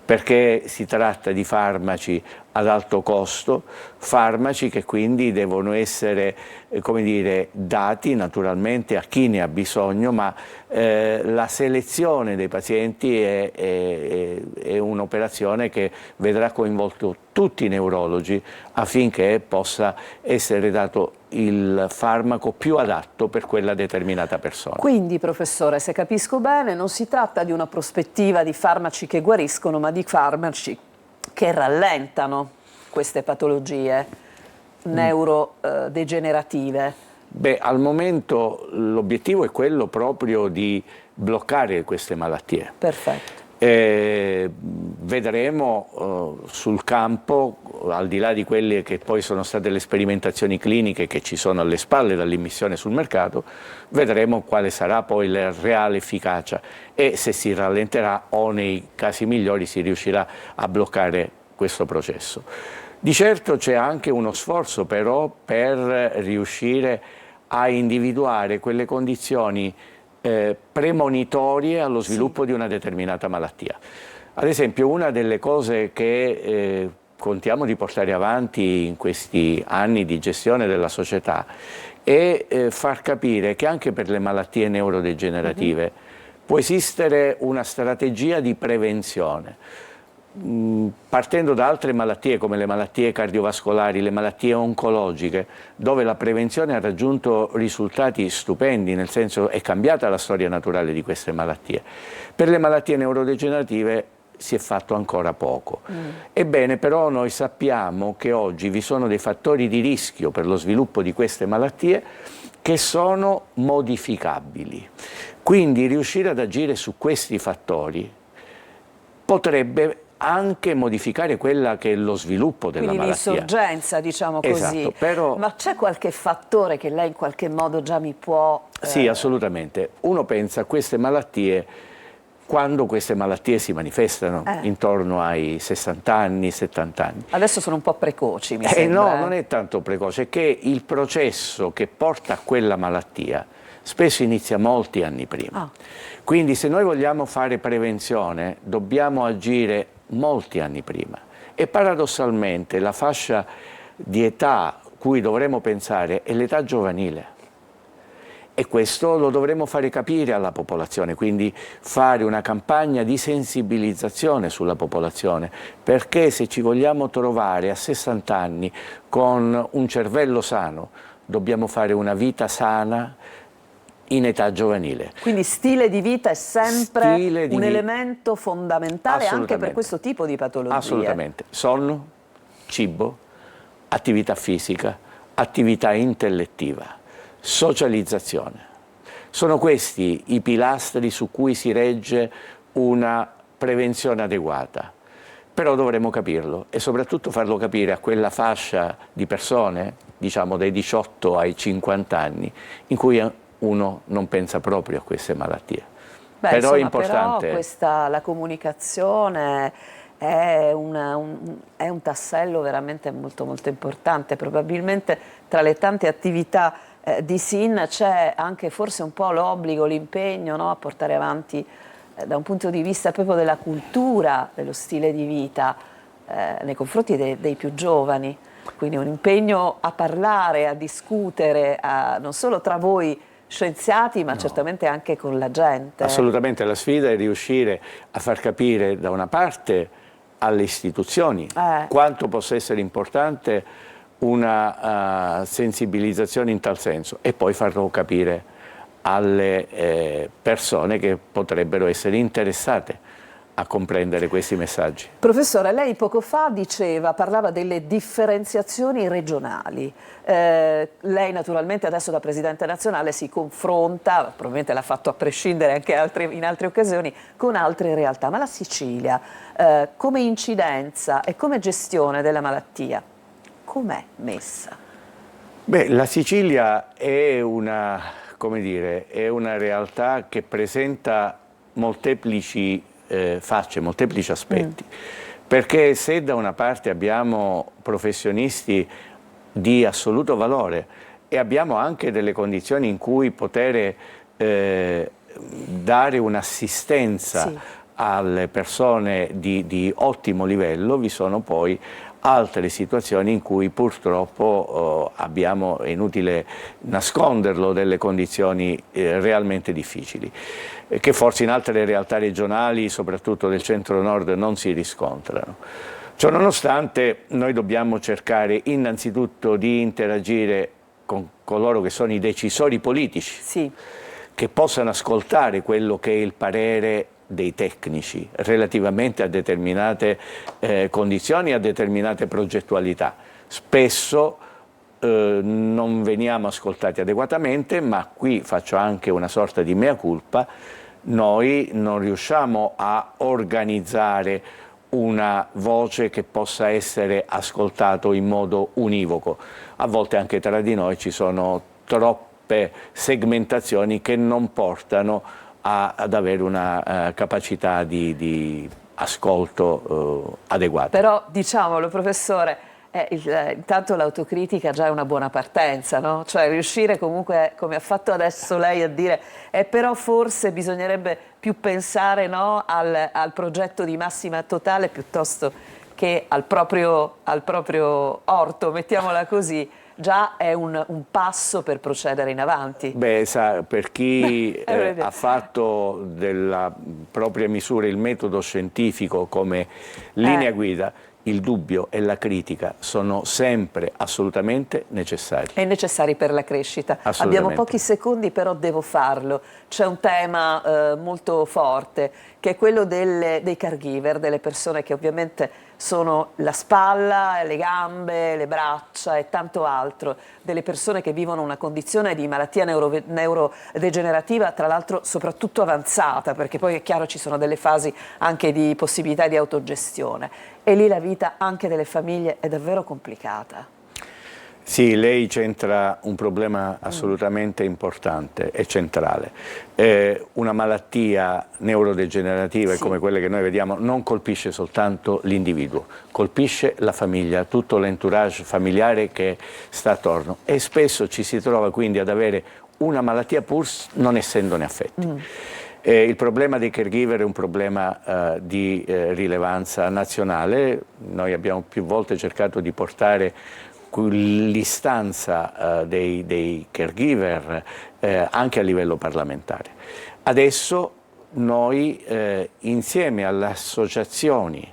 perché si tratta di farmaci ad alto costo, farmaci che quindi devono essere, come dire, dati naturalmente a chi ne ha bisogno, ma la selezione dei pazienti è un'operazione che vedrà coinvolto tutti i neurologi affinché possa essere dato il farmaco più adatto per quella determinata persona. Quindi, professore, se capisco bene, non si tratta di una prospettiva di farmaci che guariscono, ma di farmaci che rallentano queste patologie neurodegenerative. Beh, al momento l'obiettivo è quello proprio di bloccare queste malattie. Perfetto. Vedremo sul campo, al di là di quelle che poi sono state le sperimentazioni cliniche che ci sono alle spalle dall'immissione sul mercato, vedremo quale sarà poi la reale efficacia e se si rallenterà o nei casi migliori si riuscirà a bloccare questo processo. Di certo c'è anche uno sforzo però per riuscire a individuare quelle condizioni premonitorie allo sviluppo di una determinata malattia. Ad esempio, una delle cose che contiamo di portare avanti in questi anni di gestione della società è far capire che anche per le malattie neurodegenerative può esistere una strategia di prevenzione. Partendo da altre malattie come le malattie cardiovascolari, le malattie oncologiche, dove la prevenzione ha raggiunto risultati stupendi, nel senso è cambiata la storia naturale di queste malattie. Per le malattie neurodegenerative si è fatto ancora poco. Ebbene, però noi sappiamo che oggi vi sono dei fattori di rischio per lo sviluppo di queste malattie che sono modificabili. Quindi riuscire ad agire su questi fattori potrebbe anche modificare quella che è lo sviluppo della malattia. Quindi l'insorgenza, diciamo così. Esatto, però... Ma c'è qualche fattore che lei in qualche modo già mi può... Sì, assolutamente. Uno pensa a queste malattie quando queste malattie si manifestano, intorno ai 60 anni, 70 anni. Adesso sono un po' precoci, mi sembra. No, non è tanto precoce, è che il processo che porta a quella malattia spesso inizia molti anni prima. Quindi se noi vogliamo fare prevenzione dobbiamo agire molti anni prima e paradossalmente la fascia di età cui dovremo pensare è l'età giovanile e questo lo dovremo fare capire alla popolazione, quindi fare una campagna di sensibilizzazione sulla popolazione, perché se ci vogliamo trovare a 60 anni con un cervello sano dobbiamo fare una vita sana in età giovanile. Quindi stile di vita è sempre un elemento fondamentale anche per questo tipo di patologie. Assolutamente. Sonno, cibo, attività fisica, attività intellettiva, socializzazione. Sono questi i pilastri su cui si regge una prevenzione adeguata. Però dovremo capirlo e soprattutto farlo capire a quella fascia di persone, diciamo dai 18 ai 50 anni, in cui uno non pensa proprio a queste malattie. Beh, però insomma, è importante. Però la comunicazione è un tassello veramente molto molto importante. Probabilmente tra le tante attività di SIN c'è anche forse un po' l'obbligo, l'impegno, no? A portare avanti da un punto di vista proprio della cultura, dello stile di vita nei confronti dei più giovani. Quindi un impegno a parlare, a discutere, non solo tra voi scienziati, ma certamente anche con la gente. Assolutamente, la sfida è riuscire a far capire da una parte alle istituzioni, quanto possa essere importante una sensibilizzazione in tal senso e poi farlo capire alle persone che potrebbero essere interessate a comprendere questi messaggi. Professore, lei poco fa parlava delle differenziazioni regionali. Lei naturalmente adesso da Presidente nazionale si confronta, probabilmente l'ha fatto a prescindere anche in altre occasioni, con altre realtà. Ma la Sicilia, come incidenza e come gestione della malattia, com'è messa? Beh, la Sicilia è una, come dire, è una realtà che presenta molteplici facce, molteplici aspetti, perché se da una parte abbiamo professionisti di assoluto valore e abbiamo anche delle condizioni in cui poter dare un'assistenza alle persone di ottimo livello, vi sono poi altre situazioni in cui purtroppo abbiamo, è inutile nasconderlo, delle condizioni realmente difficili, che forse in altre realtà regionali, soprattutto del centro-nord, non si riscontrano. Ciononostante noi dobbiamo cercare innanzitutto di interagire con coloro che sono i decisori politici, che possano ascoltare quello che è il parere dei tecnici relativamente a determinate condizioni, a determinate progettualità. Spesso non veniamo ascoltati adeguatamente, ma qui faccio anche una sorta di mea culpa, noi non riusciamo a organizzare una voce che possa essere ascoltato in modo univoco. A volte anche tra di noi ci sono troppe segmentazioni che non portano ad avere una capacità di ascolto adeguata. Però diciamolo, professore, intanto l'autocritica già è una buona partenza, no? Cioè riuscire comunque, come ha fatto adesso lei, a dire però forse bisognerebbe più pensare, no, al progetto di massima totale piuttosto che al proprio orto, mettiamola così. Già è un passo per procedere in avanti. Beh, per chi ha fatto della propria misura il metodo scientifico come linea guida, il dubbio e la critica sono sempre assolutamente necessari. E necessari per la crescita. Abbiamo pochi secondi, però devo farlo. C'è un tema molto forte, che è quello dei caregiver, delle persone che ovviamente sono la spalla, le gambe, le braccia e tanto altro, delle persone che vivono una condizione di malattia neurodegenerativa, tra l'altro soprattutto avanzata, perché poi è chiaro ci sono delle fasi anche di possibilità di autogestione. E lì la vita anche delle famiglie è davvero complicata. Sì, lei centra un problema assolutamente importante e centrale. Una malattia neurodegenerativa come quelle che noi vediamo non colpisce soltanto l'individuo, colpisce la famiglia, tutto l'entourage familiare che sta attorno e spesso ci si trova quindi ad avere una malattia pur non essendone affetti. Il problema dei caregiver è un problema di rilevanza nazionale. Noi abbiamo più volte cercato di portare l'istanza dei caregiver anche a livello parlamentare. Adesso noi insieme alle associazioni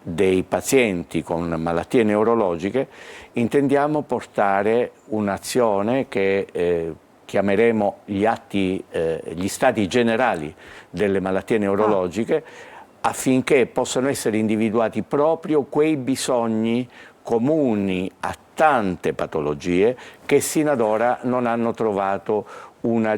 dei pazienti con malattie neurologiche intendiamo portare un'azione che chiameremo gli stati generali delle malattie neurologiche affinché possano essere individuati proprio quei bisogni comuni a tante patologie che sino ad ora non hanno trovato un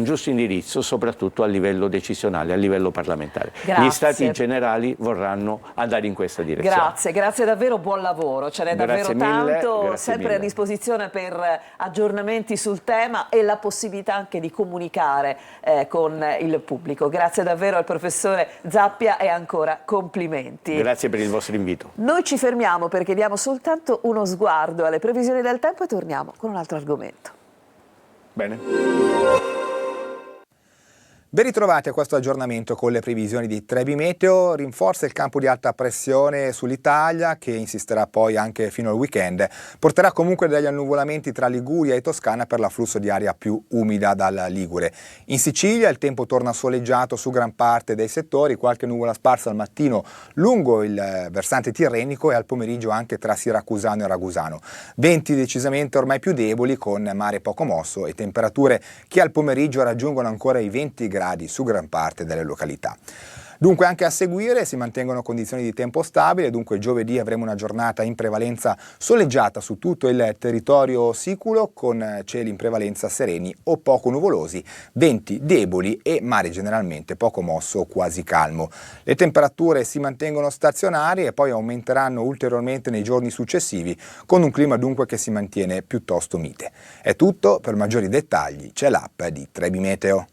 giusto indirizzo, soprattutto a livello decisionale, a livello parlamentare. Grazie. Gli stati generali vorranno andare in questa direzione. Grazie davvero, buon lavoro, ce n'è davvero tanto, sempre mille. a disposizione per aggiornamenti sul tema e la possibilità anche di comunicare con il pubblico. Grazie davvero al professore Zappia e ancora complimenti. Grazie per il vostro invito. Noi ci fermiamo perché diamo soltanto uno sguardo alle previsioni del tempo e torniamo con un altro argomento. Bene. Ben ritrovati a questo aggiornamento con le previsioni di Trebi Meteo. Rinforza il campo di alta pressione sull'Italia, che insisterà poi anche fino al weekend. Porterà comunque degli annuvolamenti tra Liguria e Toscana per l'afflusso di aria più umida dal Ligure. In Sicilia il tempo torna soleggiato su gran parte dei settori, qualche nuvola sparsa al mattino lungo il versante tirrenico e al pomeriggio anche tra Siracusano e Ragusano. Venti decisamente ormai più deboli, con mare poco mosso e temperature che al pomeriggio raggiungono ancora i 20 gradi su gran parte delle località. Dunque anche a seguire si mantengono condizioni di tempo stabile, dunque giovedì avremo una giornata in prevalenza soleggiata su tutto il territorio siculo, con cieli in prevalenza sereni o poco nuvolosi, venti deboli e mare generalmente poco mosso o quasi calmo. Le temperature si mantengono stazionarie e poi aumenteranno ulteriormente nei giorni successivi, con un clima dunque che si mantiene piuttosto mite. È tutto, per maggiori dettagli c'è l'app di Trebi Meteo.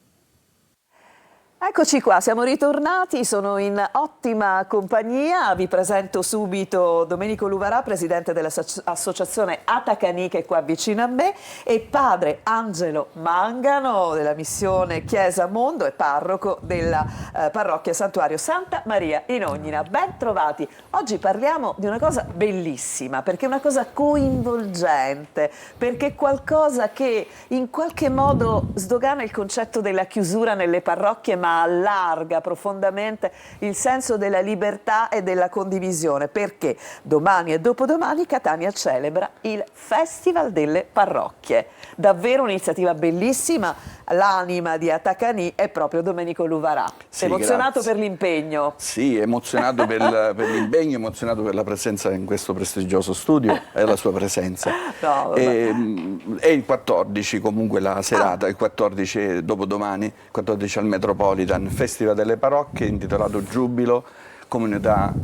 Eccoci qua, siamo ritornati, sono in ottima compagnia, vi presento subito Domenico Luvarà, presidente dell'associazione Atacani, che è qua vicino a me, e padre Angelo Mangano della missione Chiesa Mondo e parroco della parrocchia Santuario Santa Maria in Ognina. Ben trovati. Oggi parliamo di una cosa bellissima, perché è una cosa coinvolgente, perché è qualcosa che in qualche modo sdogana il concetto della chiusura nelle parrocchie, ma allarga profondamente il senso della libertà e della condivisione, perché domani e dopodomani Catania celebra il Festival delle Parrocchie. Davvero un'iniziativa bellissima, l'anima di Atacani è proprio Domenico Luvarà. Sì, emozionato grazie. per l'impegno? Sì, emozionato per l'impegno, emozionato per la presenza in questo prestigioso studio e la sua presenza. No, È il 14 comunque la serata, il 14 dopodomani, 14 al Metropolitan, Festival delle Parrocchie, intitolato Giubilo, comunità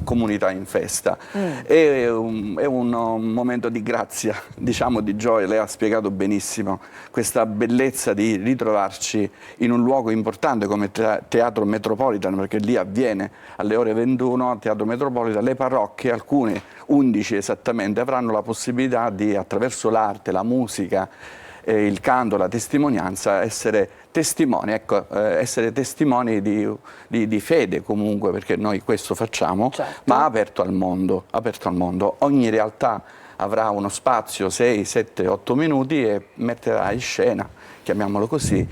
in festa. È un momento di grazia, diciamo di gioia. Lei ha spiegato benissimo questa bellezza di ritrovarci in un luogo importante come Teatro Metropolitan, perché lì avviene alle ore 21 a Teatro Metropolitan. Le parrocchie, alcune 11 esattamente, avranno la possibilità di, attraverso l'arte, la musica, il canto, la testimonianza, essere testimoni, essere testimoni di fede comunque, perché noi questo facciamo, certo, ma aperto al mondo, aperto al mondo. Ogni realtà avrà uno spazio 6, 7, 8 minuti e metterà in scena, chiamiamolo così,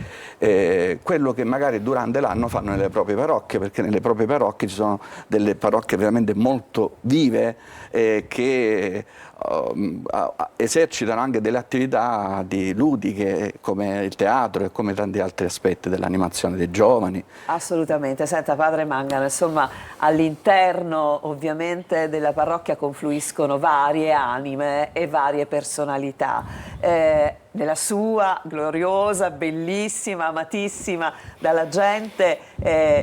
quello che magari durante l'anno fanno nelle proprie parrocchie, perché nelle proprie parrocchie ci sono delle parrocchie veramente molto vive che esercitano anche delle attività ludiche come il teatro e come tanti altri aspetti dell'animazione dei giovani. Assolutamente. Senta, padre Mangano, insomma, all'interno ovviamente della parrocchia confluiscono varie anime e varie personalità. Nella sua gloriosa, bellissima, amatissima dalla gente,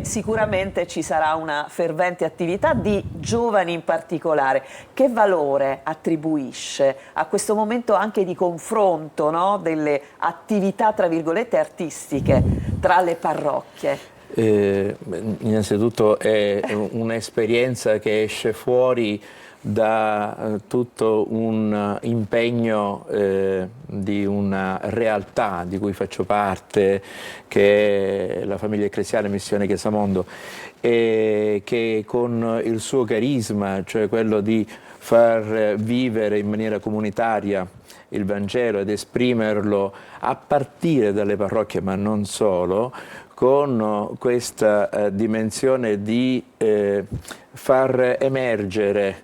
sicuramente ci sarà una fervente attività di giovani in particolare. Che valore attribuisce a questo momento anche di confronto, no, delle attività tra virgolette artistiche tra le parrocchie? Innanzitutto è un'esperienza che esce fuori da tutto un impegno di una realtà di cui faccio parte, che è la famiglia ecclesiale Missione Chiesa Mondo, e che con il suo carisma, cioè quello di far vivere in maniera comunitaria il Vangelo ed esprimerlo a partire dalle parrocchie, ma non solo, con questa dimensione di far emergere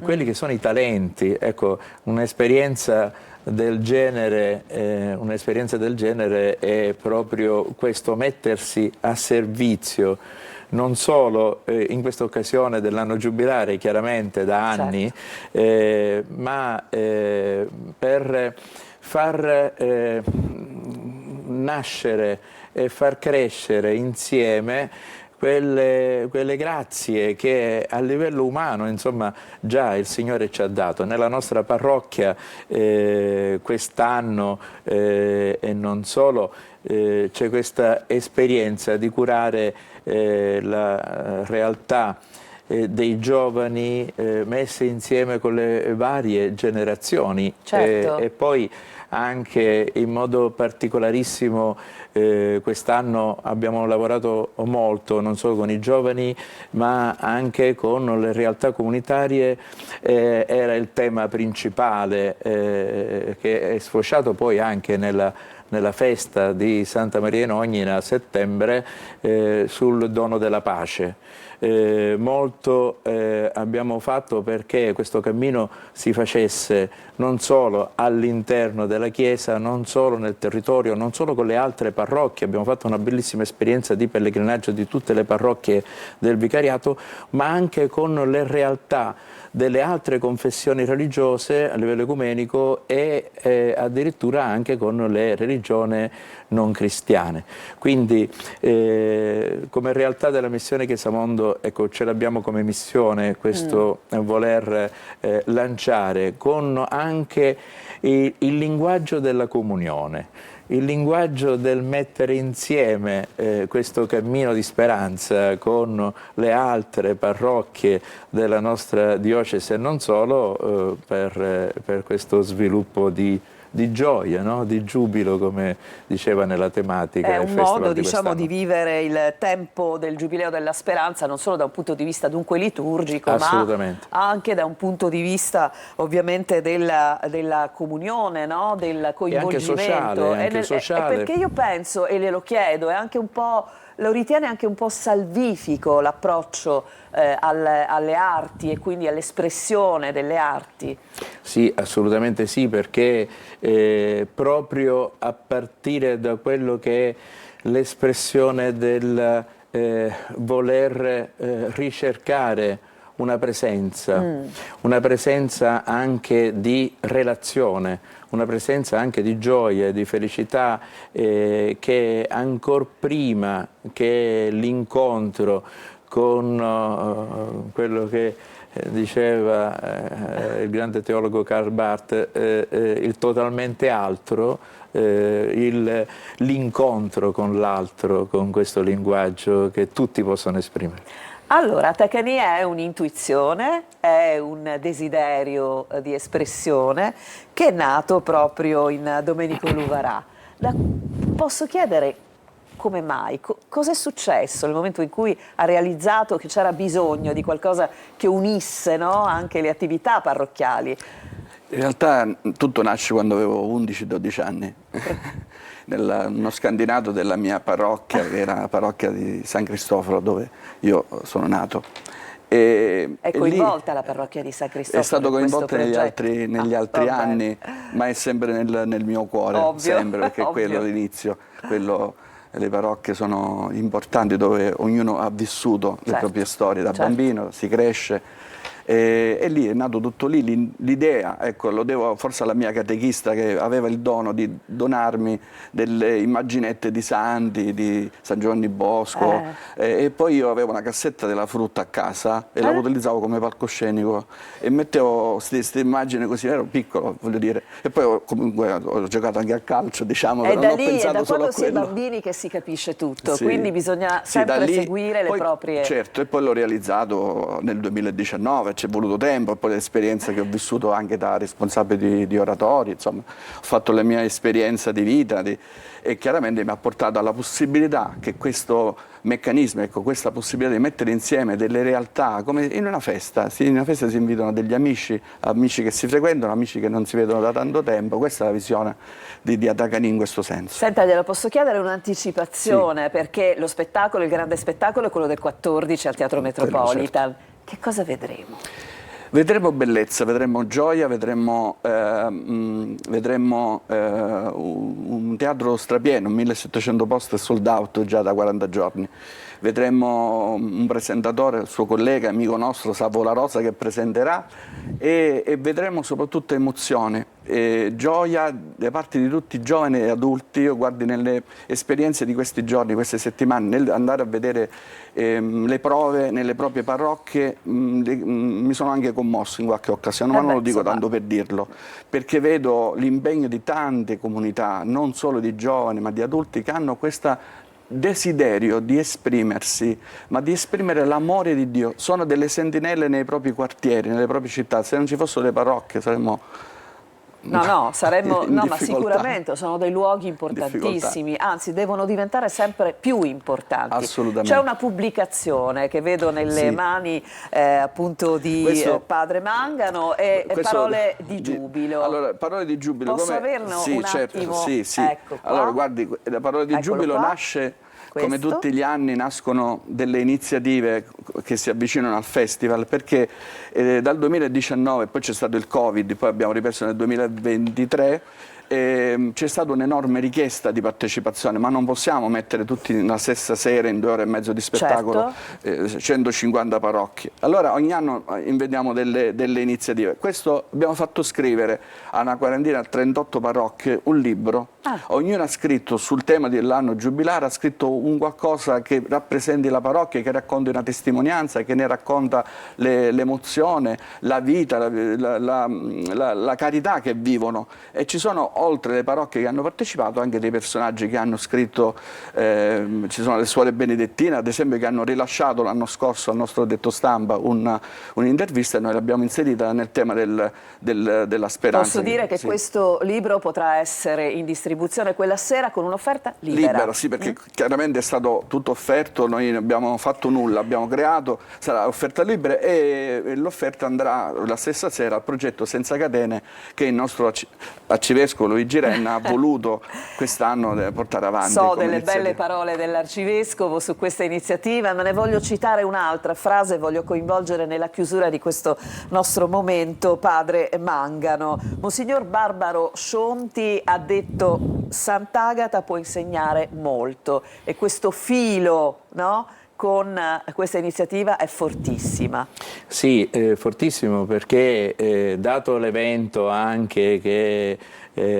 quelli che sono i talenti. Ecco, un'esperienza del genere è proprio questo per a servizio non solo in questa occasione dell'anno giubilare, chiaramente da anni, certo, ma per far nascere e far crescere insieme quelle grazie che a livello umano, insomma, già il Signore ci ha dato. Nella nostra parrocchia quest'anno e non solo c'è questa esperienza di curare la realtà dei giovani messe insieme con le varie generazioni. Certo. E poi anche in modo particolarissimo quest'anno abbiamo lavorato molto non solo con i giovani ma anche con le realtà comunitarie, era il tema principale che è sfociato poi anche nella festa di Santa Maria in Ognina a settembre sul dono della pace. Molto abbiamo fatto perché questo cammino si facesse non solo all'interno della Chiesa, non solo nel territorio, non solo con le altre parrocchie. Abbiamo fatto una bellissima esperienza di pellegrinaggio di tutte le parrocchie del vicariato, ma anche con le realtà delle altre confessioni religiose a livello ecumenico e addirittura anche con le religioni non cristiane. Quindi come realtà della missione Chiesa Mondo, ecco, ce l'abbiamo come missione questo voler lanciare con anche il linguaggio della comunione, il linguaggio del mettere insieme questo cammino di speranza con le altre parrocchie della nostra diocesi e non solo per questo sviluppo di gioia, no? Di giubilo, come diceva nella tematica. È un modo, diciamo, di vivere il tempo del Giubileo della Speranza non solo da un punto di vista dunque liturgico, ma anche da un punto di vista ovviamente della comunione, no? Del coinvolgimento. E anche sociale. Perché io penso, e glielo chiedo, è anche un po', lo ritiene anche un po' salvifico l'approccio alle arti e quindi all'espressione delle arti? Sì, assolutamente sì, perché proprio a partire da quello che è l'espressione del voler ricercare una presenza anche di relazione, una presenza anche di gioia e di felicità che ancor prima che l'incontro con quello che diceva il grande teologo Karl Barth, il totalmente altro, l'incontro con l'altro, con questo linguaggio che tutti possono esprimere. Allora, Tacani è un'intuizione, è un desiderio di espressione che è nato proprio in Domenico Luvarà. Posso chiedere come mai? Cosa è successo nel momento in cui ha realizzato che c'era bisogno di qualcosa che unisse, no? Anche le attività parrocchiali? In realtà tutto nasce quando avevo 11-12 anni, nello scantinato della mia parrocchia, che era la parrocchia di San Cristoforo, dove io sono nato. È coinvolta la parrocchia di San Cristoforo? È stato coinvolta negli altri anni, ma è sempre nel mio cuore, ovvio, sempre, perché è quello l'inizio. Le parrocchie sono importanti, dove ognuno ha vissuto le proprie storie da bambino, si cresce. E lì è nato tutto lì, l'idea, ecco, lo devo forse alla mia catechista che aveva il dono di donarmi delle immaginette di santi, di San Giovanni Bosco, e poi io avevo una cassetta della frutta a casa e la utilizzavo come palcoscenico e mettevo queste immagini così, ero piccolo, voglio dire, e poi comunque ho giocato anche a calcio, diciamo, però non ho pensato solo a quello. È da quando si è bambini che si capisce tutto, quindi bisogna sempre seguire le proprie... Certo, e poi l'ho realizzato nel 2019, ci è voluto tempo, poi l'esperienza che ho vissuto anche da responsabile di oratori, insomma, ho fatto la mia esperienza di vita e chiaramente mi ha portato alla possibilità che questo meccanismo, ecco, questa possibilità di mettere insieme delle realtà, come in una festa si invitano degli amici che si frequentano, amici che non si vedono da tanto tempo. Questa è la visione di Tacani in questo senso. Senta, glielo posso chiedere un'anticipazione, perché lo spettacolo, il grande spettacolo è quello del 14 al Teatro Metropolitan. Certo. Che cosa vedremo? Vedremo bellezza, vedremo gioia, vedremo un teatro strapieno, 1700 posti sold out già da 40 giorni. Vedremo un presentatore, il suo collega, amico nostro, Savola Rosa, che presenterà e vedremo soprattutto emozione, gioia da parte di tutti i giovani e adulti. Io guardi nelle esperienze di questi giorni, queste settimane, nell'andare a vedere le prove nelle proprie parrocchie, mi sono anche commosso in qualche occasione, ma non lo dico tanto per dirlo, perché vedo l'impegno di tante comunità, non solo di giovani ma di adulti, che hanno questa desiderio di esprimersi, ma di esprimere l'amore di Dio. Sono delle sentinelle nei propri quartieri, nelle proprie città. Se non ci fossero le parrocchie saremmo... No, saremmo, in no, ma difficoltà. Sicuramente sono dei luoghi importantissimi, anzi devono diventare sempre più importanti. Assolutamente. C'è una pubblicazione che vedo nelle mani appunto di Padre Mangano e Parole di giubilo. Allora, Parole di giubilo. Posso averne un attimo? Sì. Ecco qua. Allora, guardi, la Parole di giubilo nasce... Come tutti gli anni nascono delle iniziative che si avvicinano al festival, perché dal 2019, poi c'è stato il Covid, poi abbiamo ripreso nel 2023, c'è stata un'enorme richiesta di partecipazione, ma non possiamo mettere tutti nella stessa sera in 2 ore e mezzo di spettacolo, 150 parrocchie. Allora ogni anno inventiamo delle iniziative. Questo abbiamo fatto scrivere a una quarantina, a 38 parrocchie, un libro. Ognuno ha scritto sul tema dell'anno giubilare, ha scritto un qualcosa che rappresenti la parrocchia, che racconti una testimonianza, che ne racconta l'emozione, la vita, la carità che vivono. E ci sono, oltre le parrocchie che hanno partecipato, anche dei personaggi che hanno scritto, ci sono le suore benedettine, ad esempio, che hanno rilasciato l'anno scorso al nostro detto stampa un'intervista e noi l'abbiamo inserita nel tema della speranza. Posso dire che questo libro potrà essere in distribuzione quella sera con un'offerta libera? Sì, perché chiaramente è stato tutto offerto, noi non abbiamo fatto nulla, abbiamo creato, sarà offerta libera e l'offerta andrà la stessa sera al progetto Senza Catene che il nostro arcivescovo Luigi Renna ha voluto quest'anno portare avanti. So delle belle parole dell'arcivescovo su questa iniziativa, ma ne voglio citare un'altra frase, voglio coinvolgere nella chiusura di questo nostro momento Padre Mangano. Monsignor Barbaro Scionti ha detto: Sant'Agata può insegnare molto, e questo filo, no, con questa iniziativa è fortissima. Sì, fortissimo, perché dato l'evento anche che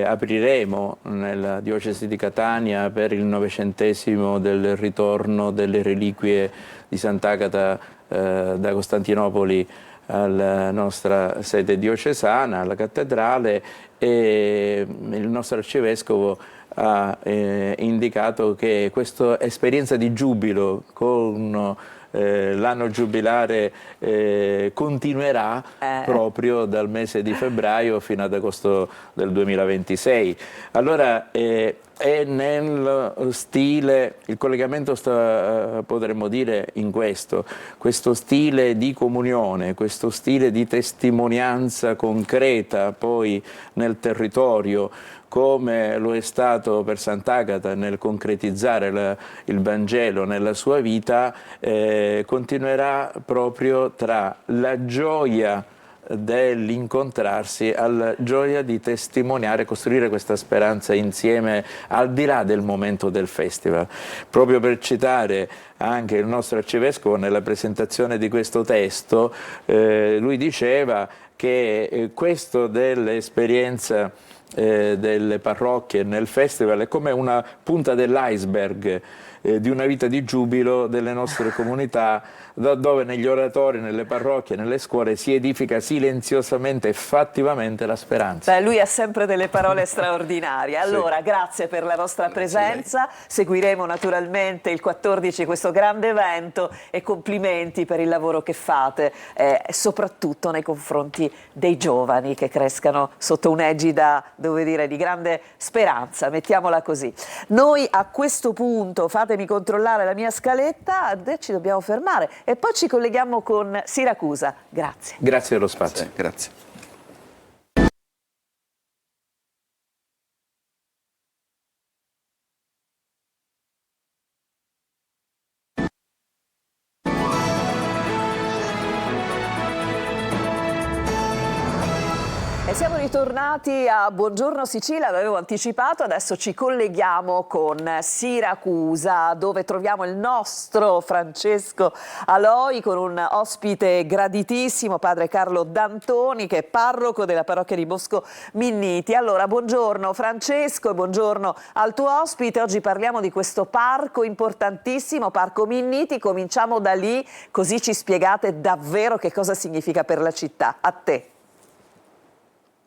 apriremo nella diocesi di Catania per il 900° del ritorno delle reliquie di Sant'Agata da Costantinopoli alla nostra sede diocesana, alla cattedrale, e il nostro arcivescovo ha indicato che questa esperienza di giubilo con l'anno giubilare continuerà proprio dal mese di febbraio fino ad agosto del 2026. Allora è nel stile, il collegamento potremmo dire in questo stile di comunione, questo stile di testimonianza concreta poi nel territorio, come lo è stato per Sant'Agata nel concretizzare il Vangelo nella sua vita, continuerà proprio tra la gioia dell'incontrarsi alla gioia di testimoniare, costruire questa speranza insieme al di là del momento del festival. Proprio per citare anche il nostro arcivescovo nella presentazione di questo testo, lui diceva che questo dell'esperienza delle parrocchie nel festival è come una punta dell'iceberg di una vita di giubilo delle nostre comunità, dove negli oratori, nelle parrocchie, nelle scuole si edifica silenziosamente e fattivamente la speranza. Beh, lui ha sempre delle parole straordinarie. Allora, grazie per la vostra presenza, seguiremo naturalmente il 14 questo grande evento e complimenti per il lavoro che fate, soprattutto nei confronti dei giovani che crescano sotto un'egida, devo dire, di grande speranza, mettiamola così. Noi a questo punto, fatemi controllare la mia scaletta, ci dobbiamo fermare e poi ci colleghiamo con Siracusa. Grazie. Grazie dello spazio. Grazie. E siamo ritornati a Buongiorno Sicilia, l'avevo anticipato, adesso ci colleghiamo con Siracusa, dove troviamo il nostro Francesco Aloi con un ospite graditissimo, padre Carlo D'Antoni, che è parroco della parrocchia di Bosco Minniti. Allora, buongiorno Francesco e buongiorno al tuo ospite. Oggi parliamo di questo parco importantissimo, Parco Minniti. Cominciamo da lì, così ci spiegate davvero che cosa significa per la città. A te.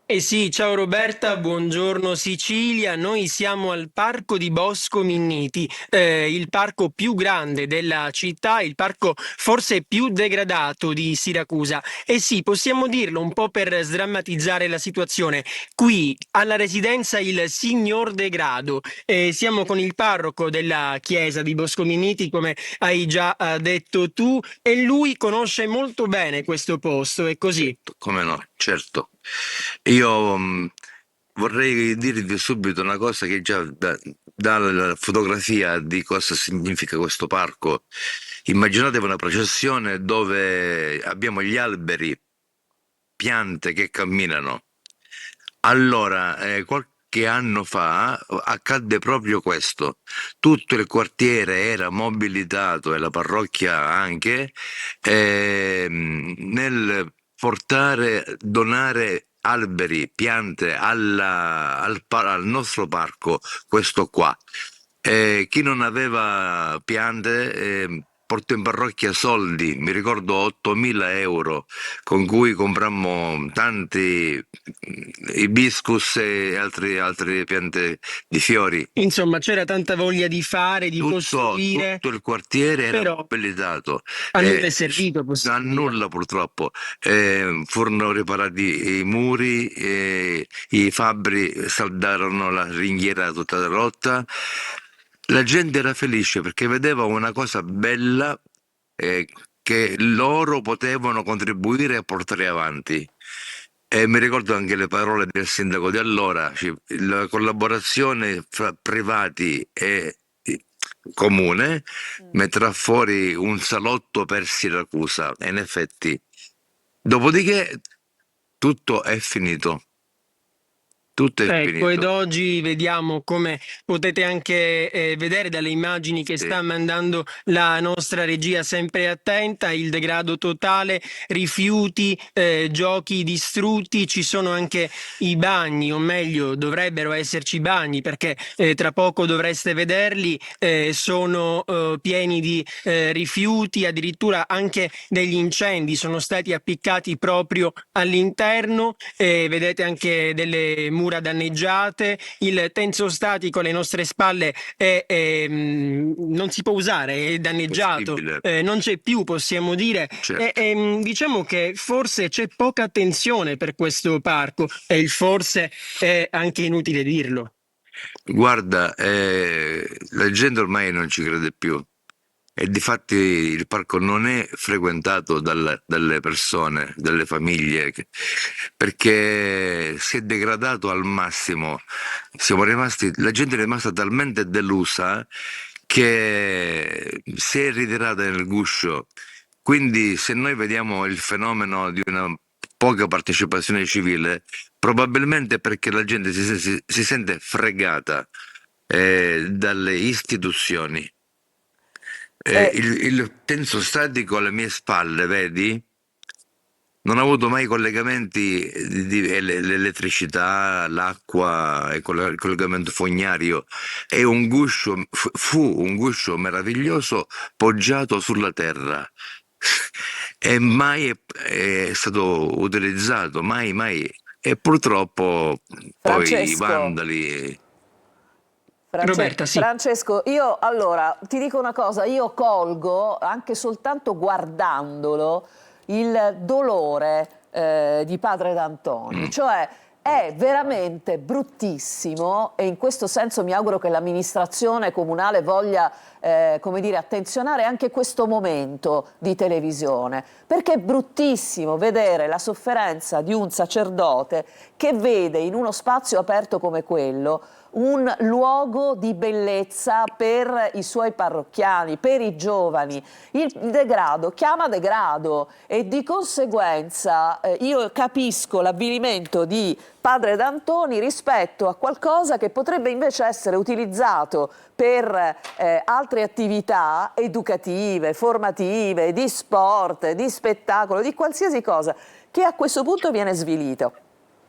Sì, ciao Roberta, buongiorno Sicilia. Noi siamo al Parco di Bosco Minniti, il parco più grande della città, il parco forse più degradato di Siracusa. E sì, possiamo dirlo un po' per sdrammatizzare la situazione. Qui alla residenza il Signor Degrado. Siamo con il parroco della chiesa di Bosco Minniti, come hai già detto tu, e lui conosce molto bene questo posto, è così. Come no, certo. Io vorrei dirvi subito una cosa che già dalla fotografia di cosa significa questo parco. Immaginatevi una processione dove abbiamo gli alberi, piante che camminano. Allora, qualche anno fa accadde proprio questo. Tutto il quartiere era mobilitato e la parrocchia anche nel donare alberi, piante al nostro parco, questo qua. Chi non aveva piante portò in parrocchia soldi, mi ricordo 8.000 euro, con cui comprammo tanti ibiscus e altre piante di fiori. Insomma, c'era tanta voglia di fare, di costruire. Tutto il quartiere era Però mobilitato. a nulla è servito, possiamo A dire. nulla purtroppo. Furono riparati i muri, i fabbri saldarono la ringhiera tutta rotta. La gente era felice perché vedeva una cosa bella che loro potevano contribuire a portare avanti. E mi ricordo anche le parole del sindaco di allora, la collaborazione fra privati e comune metterà fuori un salotto per Siracusa. E in effetti, dopodiché tutto è finito. Tutto è Ecco, ed finito. oggi vediamo, come potete anche vedere dalle immagini che sta mandando la nostra regia sempre attenta, il degrado totale, rifiuti, giochi distrutti, ci sono anche i bagni, o meglio dovrebbero esserci bagni perché tra poco dovreste vederli, sono pieni di rifiuti, addirittura anche degli incendi sono stati appiccati proprio all'interno, vedete anche delle mura danneggiate, il tenso statico alle nostre spalle non si può usare, è danneggiato, non c'è più, possiamo dire. Certo. Diciamo che forse c'è poca attenzione per questo parco e il forse è anche inutile dirlo. Guarda, la gente ormai non ci crede più. E difatti il parco non è frequentato dalle persone, dalle famiglie, perché si è degradato al massimo. La gente è rimasta talmente delusa che si è ritirata nel guscio. Quindi se noi vediamo il fenomeno di una poca partecipazione civile, probabilmente è perché la gente si sente fregata dalle istituzioni. Il tenso statico alle mie spalle, vedi? Non ho avuto mai collegamenti di l'elettricità, l'acqua, il collegamento fognario. È un guscio, fu un guscio meraviglioso poggiato sulla terra. E mai è stato utilizzato, mai, mai. E purtroppo poi i vandali. Roberta, sì. Francesco, io allora ti dico una cosa, io colgo anche soltanto guardandolo il dolore di padre D'Antoni, cioè è veramente bruttissimo e in questo senso mi auguro che l'amministrazione comunale voglia come dire, attenzionare anche questo momento di televisione, perché è bruttissimo vedere la sofferenza di un sacerdote che vede in uno spazio aperto come quello un luogo di bellezza per i suoi parrocchiani, per i giovani. Il degrado chiama degrado e di conseguenza io capisco l'avvilimento di padre D'Antoni rispetto a qualcosa che potrebbe invece essere utilizzato per altre attività educative, formative, di sport, di spettacolo, di qualsiasi cosa, che a questo punto viene svilito.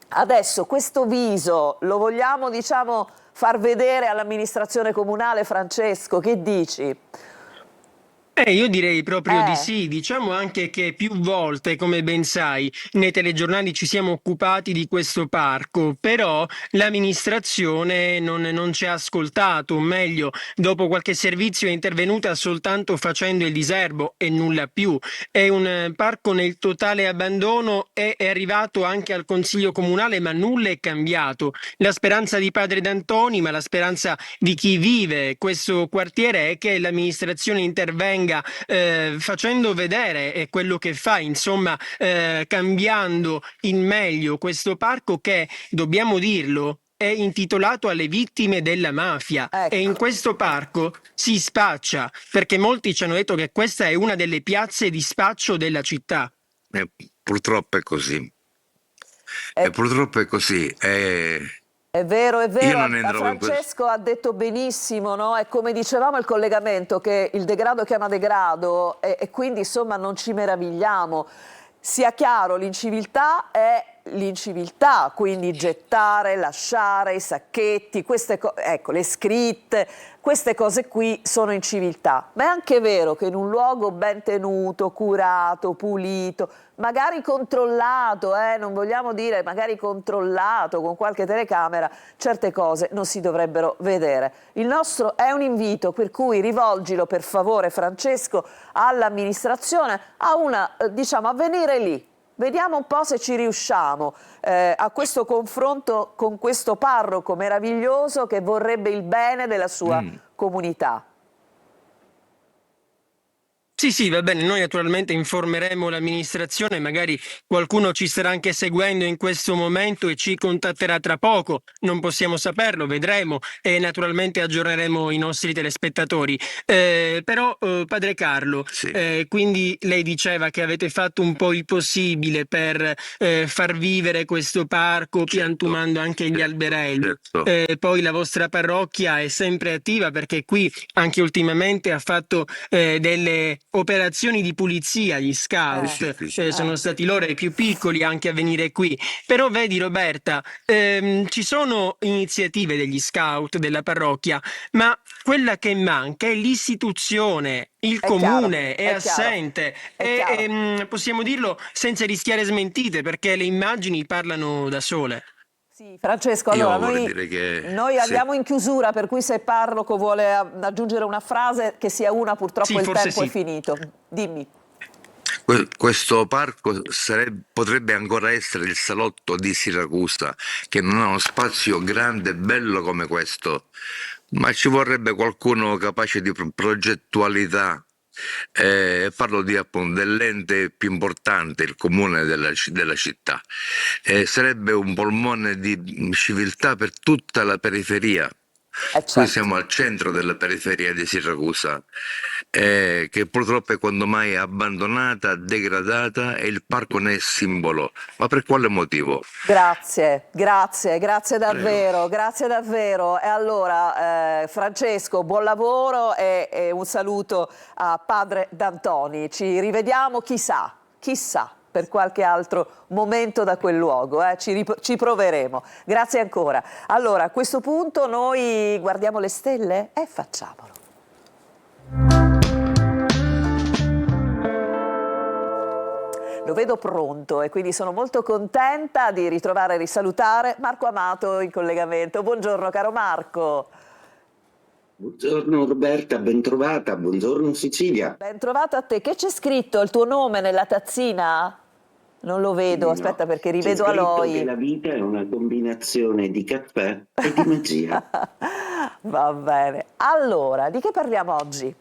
Adesso questo viso lo vogliamo, diciamo, far vedere all'amministrazione comunale, Francesco, che dici? Io direi proprio di sì, diciamo anche che più volte, come ben sai, nei telegiornali ci siamo occupati di questo parco, però l'amministrazione non ci ha ascoltato, o meglio, dopo qualche servizio è intervenuta soltanto facendo il diserbo e nulla più. È un parco nel totale abbandono, è arrivato anche al Consiglio Comunale, ma nulla è cambiato. La speranza di Padre D'Antoni, ma la speranza di chi vive questo quartiere è che l'amministrazione intervenga facendo vedere quello che fa, insomma, cambiando in meglio questo parco che, dobbiamo dirlo, è intitolato alle vittime della mafia e in questo parco si spaccia, perché molti ci hanno detto che questa è una delle piazze di spaccio della città. Purtroppo è così. Purtroppo è così. È vero, Io non entrerò in Francesco ha detto benissimo, no? È come dicevamo il collegamento, che il degrado chiama degrado e quindi insomma non ci meravigliamo. Sia chiaro, l'inciviltà è l'inciviltà, quindi gettare, lasciare i sacchetti, ecco, le scritte, queste cose qui sono inciviltà. Ma è anche vero che in un luogo ben tenuto, curato, pulito, magari controllato, non vogliamo dire magari controllato con qualche telecamera, certe cose non si dovrebbero vedere. Il nostro è un invito, per cui rivolgilo per favore, Francesco, all'amministrazione a venire lì. Vediamo un po' se ci riusciamo a questo confronto con questo parroco meraviglioso che vorrebbe il bene della sua comunità. Sì, va bene, noi naturalmente informeremo l'amministrazione, magari qualcuno ci starà anche seguendo in questo momento e ci contatterà tra poco, non possiamo saperlo, vedremo e naturalmente aggiorneremo i nostri telespettatori. Però, padre Carlo, quindi lei diceva che avete fatto un po' il possibile per far vivere questo parco, piantumando anche gli alberelli. Poi la vostra parrocchia è sempre attiva perché qui anche ultimamente ha fatto delle operazioni di pulizia, gli scout sono stati loro i più piccoli anche a venire qui, però vedi Roberta, ci sono iniziative degli scout della parrocchia, ma quella che manca è l'istituzione, il comune è assente e possiamo dirlo senza rischiare smentite perché le immagini parlano da sole. Sì, Francesco, Io allora vorrei dire che noi andiamo in chiusura, per cui se il parroco vuole aggiungere una frase, che sia una, purtroppo il tempo è finito. Dimmi. Questo parco potrebbe ancora essere il salotto di Siracusa, che non ha uno spazio grande e bello come questo, ma ci vorrebbe qualcuno capace di progettualità. Parlo appunto dell'ente più importante, il comune della città. Sarebbe un polmone di civiltà per tutta la periferia. Noi siamo al centro della periferia di Siracusa, che purtroppo è quando mai abbandonata, degradata e il parco ne è simbolo. Ma per quale motivo? Grazie davvero, grazie davvero. E allora, Francesco, buon lavoro e un saluto a Padre D'Antoni. Ci rivediamo, chissà, per qualche altro momento da quel luogo, ci proveremo. Grazie ancora. Allora, a questo punto noi guardiamo le stelle? Facciamolo. Lo vedo pronto e quindi sono molto contenta di ritrovare e risalutare Marco Amato in collegamento. Buongiorno caro Marco. Buongiorno Roberta, ben trovata, buongiorno Sicilia. Ben trovata a te. Che c'è scritto il tuo nome nella tazzina? Non lo vedo, aspetta perché rivedo Aloi. Che la vita è una combinazione di caffè e di magia. Va bene. Allora, di che parliamo oggi?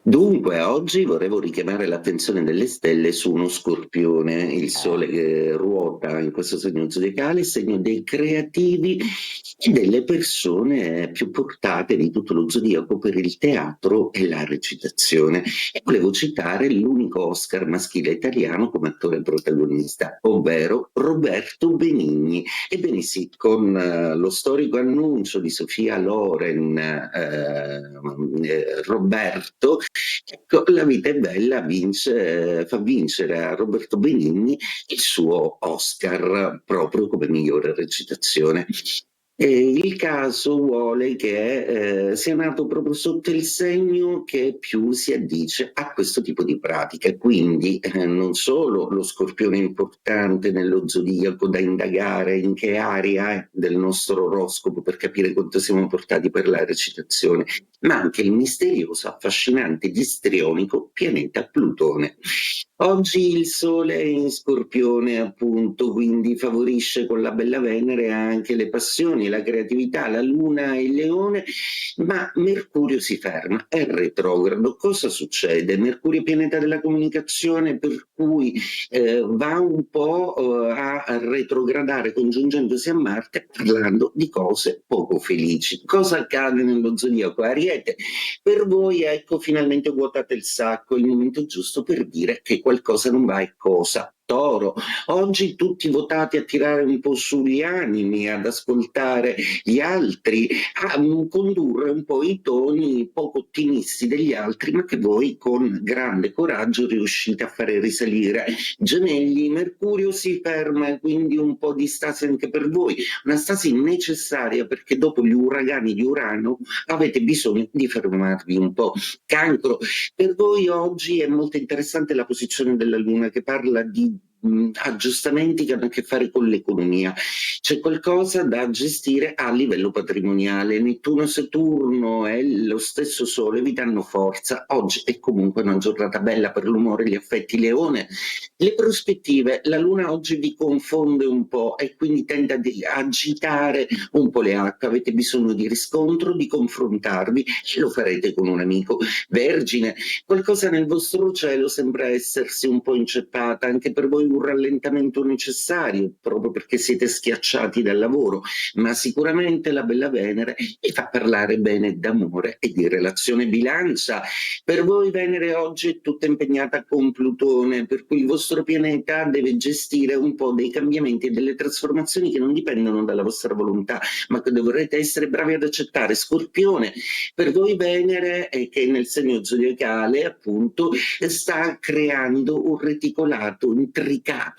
Dunque, oggi volevo richiamare l'attenzione delle stelle su uno scorpione, il sole che ruota in questo segno zodiacale, segno dei creativi e delle persone più portate di tutto lo zodiaco per il teatro e la recitazione. E volevo citare l'unico Oscar maschile italiano come attore protagonista, ovvero Roberto Benigni. Ebbene sì, con lo storico annuncio di Sofia Loren, Roberto, ecco, La vita è bella fa vincere a Roberto Benigni il suo Oscar proprio come migliore recitazione. Il caso vuole che sia nato proprio sotto il segno che più si addice a questo tipo di pratiche. Quindi non solo lo Scorpione è importante nello zodiaco da indagare in che area è del nostro oroscopo per capire quanto siamo portati per la recitazione, ma anche il misterioso, affascinante ed istrionico pianeta Plutone. Oggi il Sole è in Scorpione, appunto, quindi favorisce con la bella Venere anche le passioni, la creatività. La Luna è il Leone, ma Mercurio si ferma, è retrogrado. Cosa succede? Mercurio è pianeta della comunicazione, per cui va un po' a retrogradare congiungendosi a Marte, parlando di cose poco felici. Cosa accade nello zodiaco Ariete? Per voi, ecco, finalmente vuotate il sacco, il momento giusto per dire che qualcosa non va. E cosa? Toro. Oggi tutti votati a tirare un po' sugli animi, ad ascoltare gli altri, a condurre un po' i toni poco ottimisti degli altri, ma che voi con grande coraggio riuscite a fare risalire. Gemelli, Mercurio si ferma e quindi un po' di stasi anche per voi, una stasi necessaria perché dopo gli uragani di Urano avete bisogno di fermarvi un po'. Cancro, per voi oggi è molto interessante la posizione della Luna che parla di aggiustamenti che hanno a che fare con l'economia. C'è qualcosa da gestire a livello patrimoniale. Nettuno e Saturno e lo stesso Sole vi danno forza. Oggi è comunque una giornata bella per l'umore e gli affetti. Leone, le prospettive, la Luna oggi vi confonde un po' e quindi tende ad agitare un po' le acque. Avete bisogno di riscontro, di confrontarvi e lo farete con un amico. Vergine, qualcosa nel vostro cielo sembra essersi un po' inceppata, anche per voi un rallentamento necessario, proprio perché siete schiacciati dal lavoro, ma sicuramente la bella Venere vi fa parlare bene d'amore e di relazione. Bilancia, per voi Venere oggi è tutta impegnata con Plutone, per cui il vostro pianeta deve gestire un po' dei cambiamenti e delle trasformazioni che non dipendono dalla vostra volontà, ma che dovrete essere bravi ad accettare. Scorpione, per voi Venere, che nel segno zodiacale appunto sta creando un reticolato intricato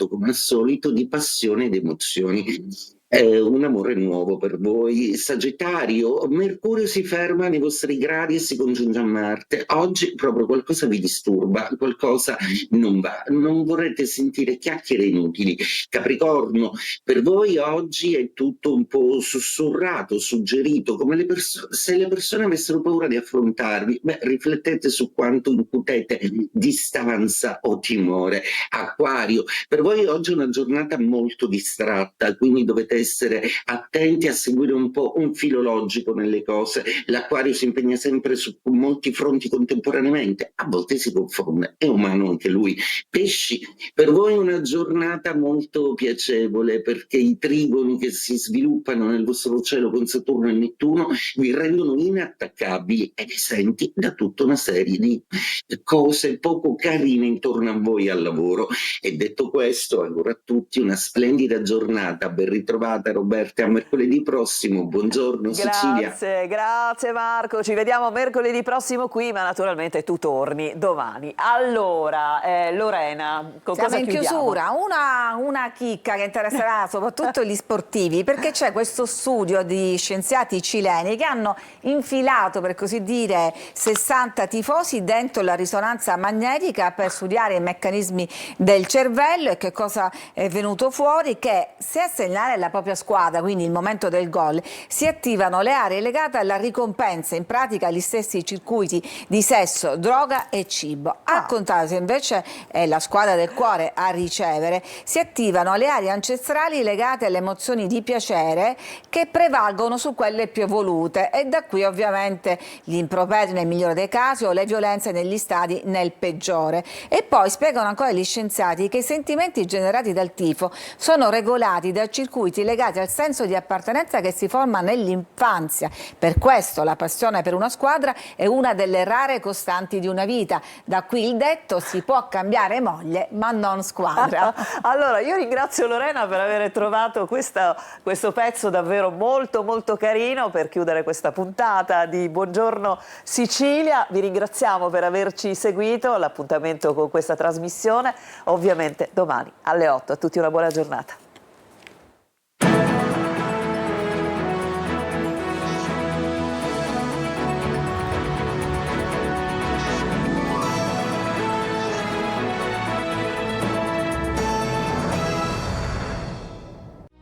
come al solito di passione ed emozioni. Un amore nuovo per voi. Sagittario, Mercurio si ferma nei vostri gradi e si congiunge a Marte. Oggi proprio qualcosa vi disturba, qualcosa non va, non vorrete sentire chiacchiere inutili. Capricorno, per voi oggi è tutto un po' sussurrato, suggerito, come se le persone avessero paura di affrontarvi. Beh, riflettete su quanto incutete distanza o timore. Acquario, per voi oggi è una giornata molto distratta, quindi dovete essere attenti a seguire un po' un filo logico nelle cose. L'Acquario si impegna sempre su molti fronti contemporaneamente, a volte si confonde, è umano anche lui. Pesci, per voi è una giornata molto piacevole perché i trigoni che si sviluppano nel vostro cielo con Saturno e Nettuno vi rendono inattaccabili ed esenti da tutta una serie di cose poco carine intorno a voi al lavoro. E detto questo, auguro a tutti una splendida giornata. Ben ritrovata Roberta, a mercoledì prossimo. Buongiorno Sicilia. Grazie Marco, ci vediamo mercoledì prossimo qui, ma naturalmente tu torni domani. Allora, Lorena, con siamo cosa in chiudiamo? chiusura, una chicca che interesserà soprattutto gli sportivi, perché c'è questo studio di scienziati cileni che hanno infilato, per così dire, 60 tifosi dentro la risonanza magnetica per studiare i meccanismi del cervello. E che cosa è venuto fuori? Che se a segnare la propria squadra, quindi il momento del gol, si attivano le aree legate alla ricompensa, in pratica gli stessi circuiti di sesso, droga e cibo. Al contrario, se invece è la squadra del cuore a ricevere, si attivano le aree ancestrali legate alle emozioni di piacere che prevalgono su quelle più evolute, e da qui ovviamente gli improperi nel migliore dei casi o le violenze negli stadi nel peggiore. E poi spiegano ancora gli scienziati che i sentimenti generati dal tifo sono regolati da circuiti legati al senso di appartenenza che si forma nell'infanzia. Per questo la passione per una squadra è una delle rare costanti di una vita. Da qui il detto: si può cambiare moglie ma non squadra. Allora, io ringrazio Lorena per aver trovato questo pezzo davvero molto molto carino per chiudere questa puntata di Buongiorno Sicilia. Vi ringraziamo per averci seguito. L'appuntamento con questa trasmissione ovviamente domani alle 8. A tutti una buona giornata.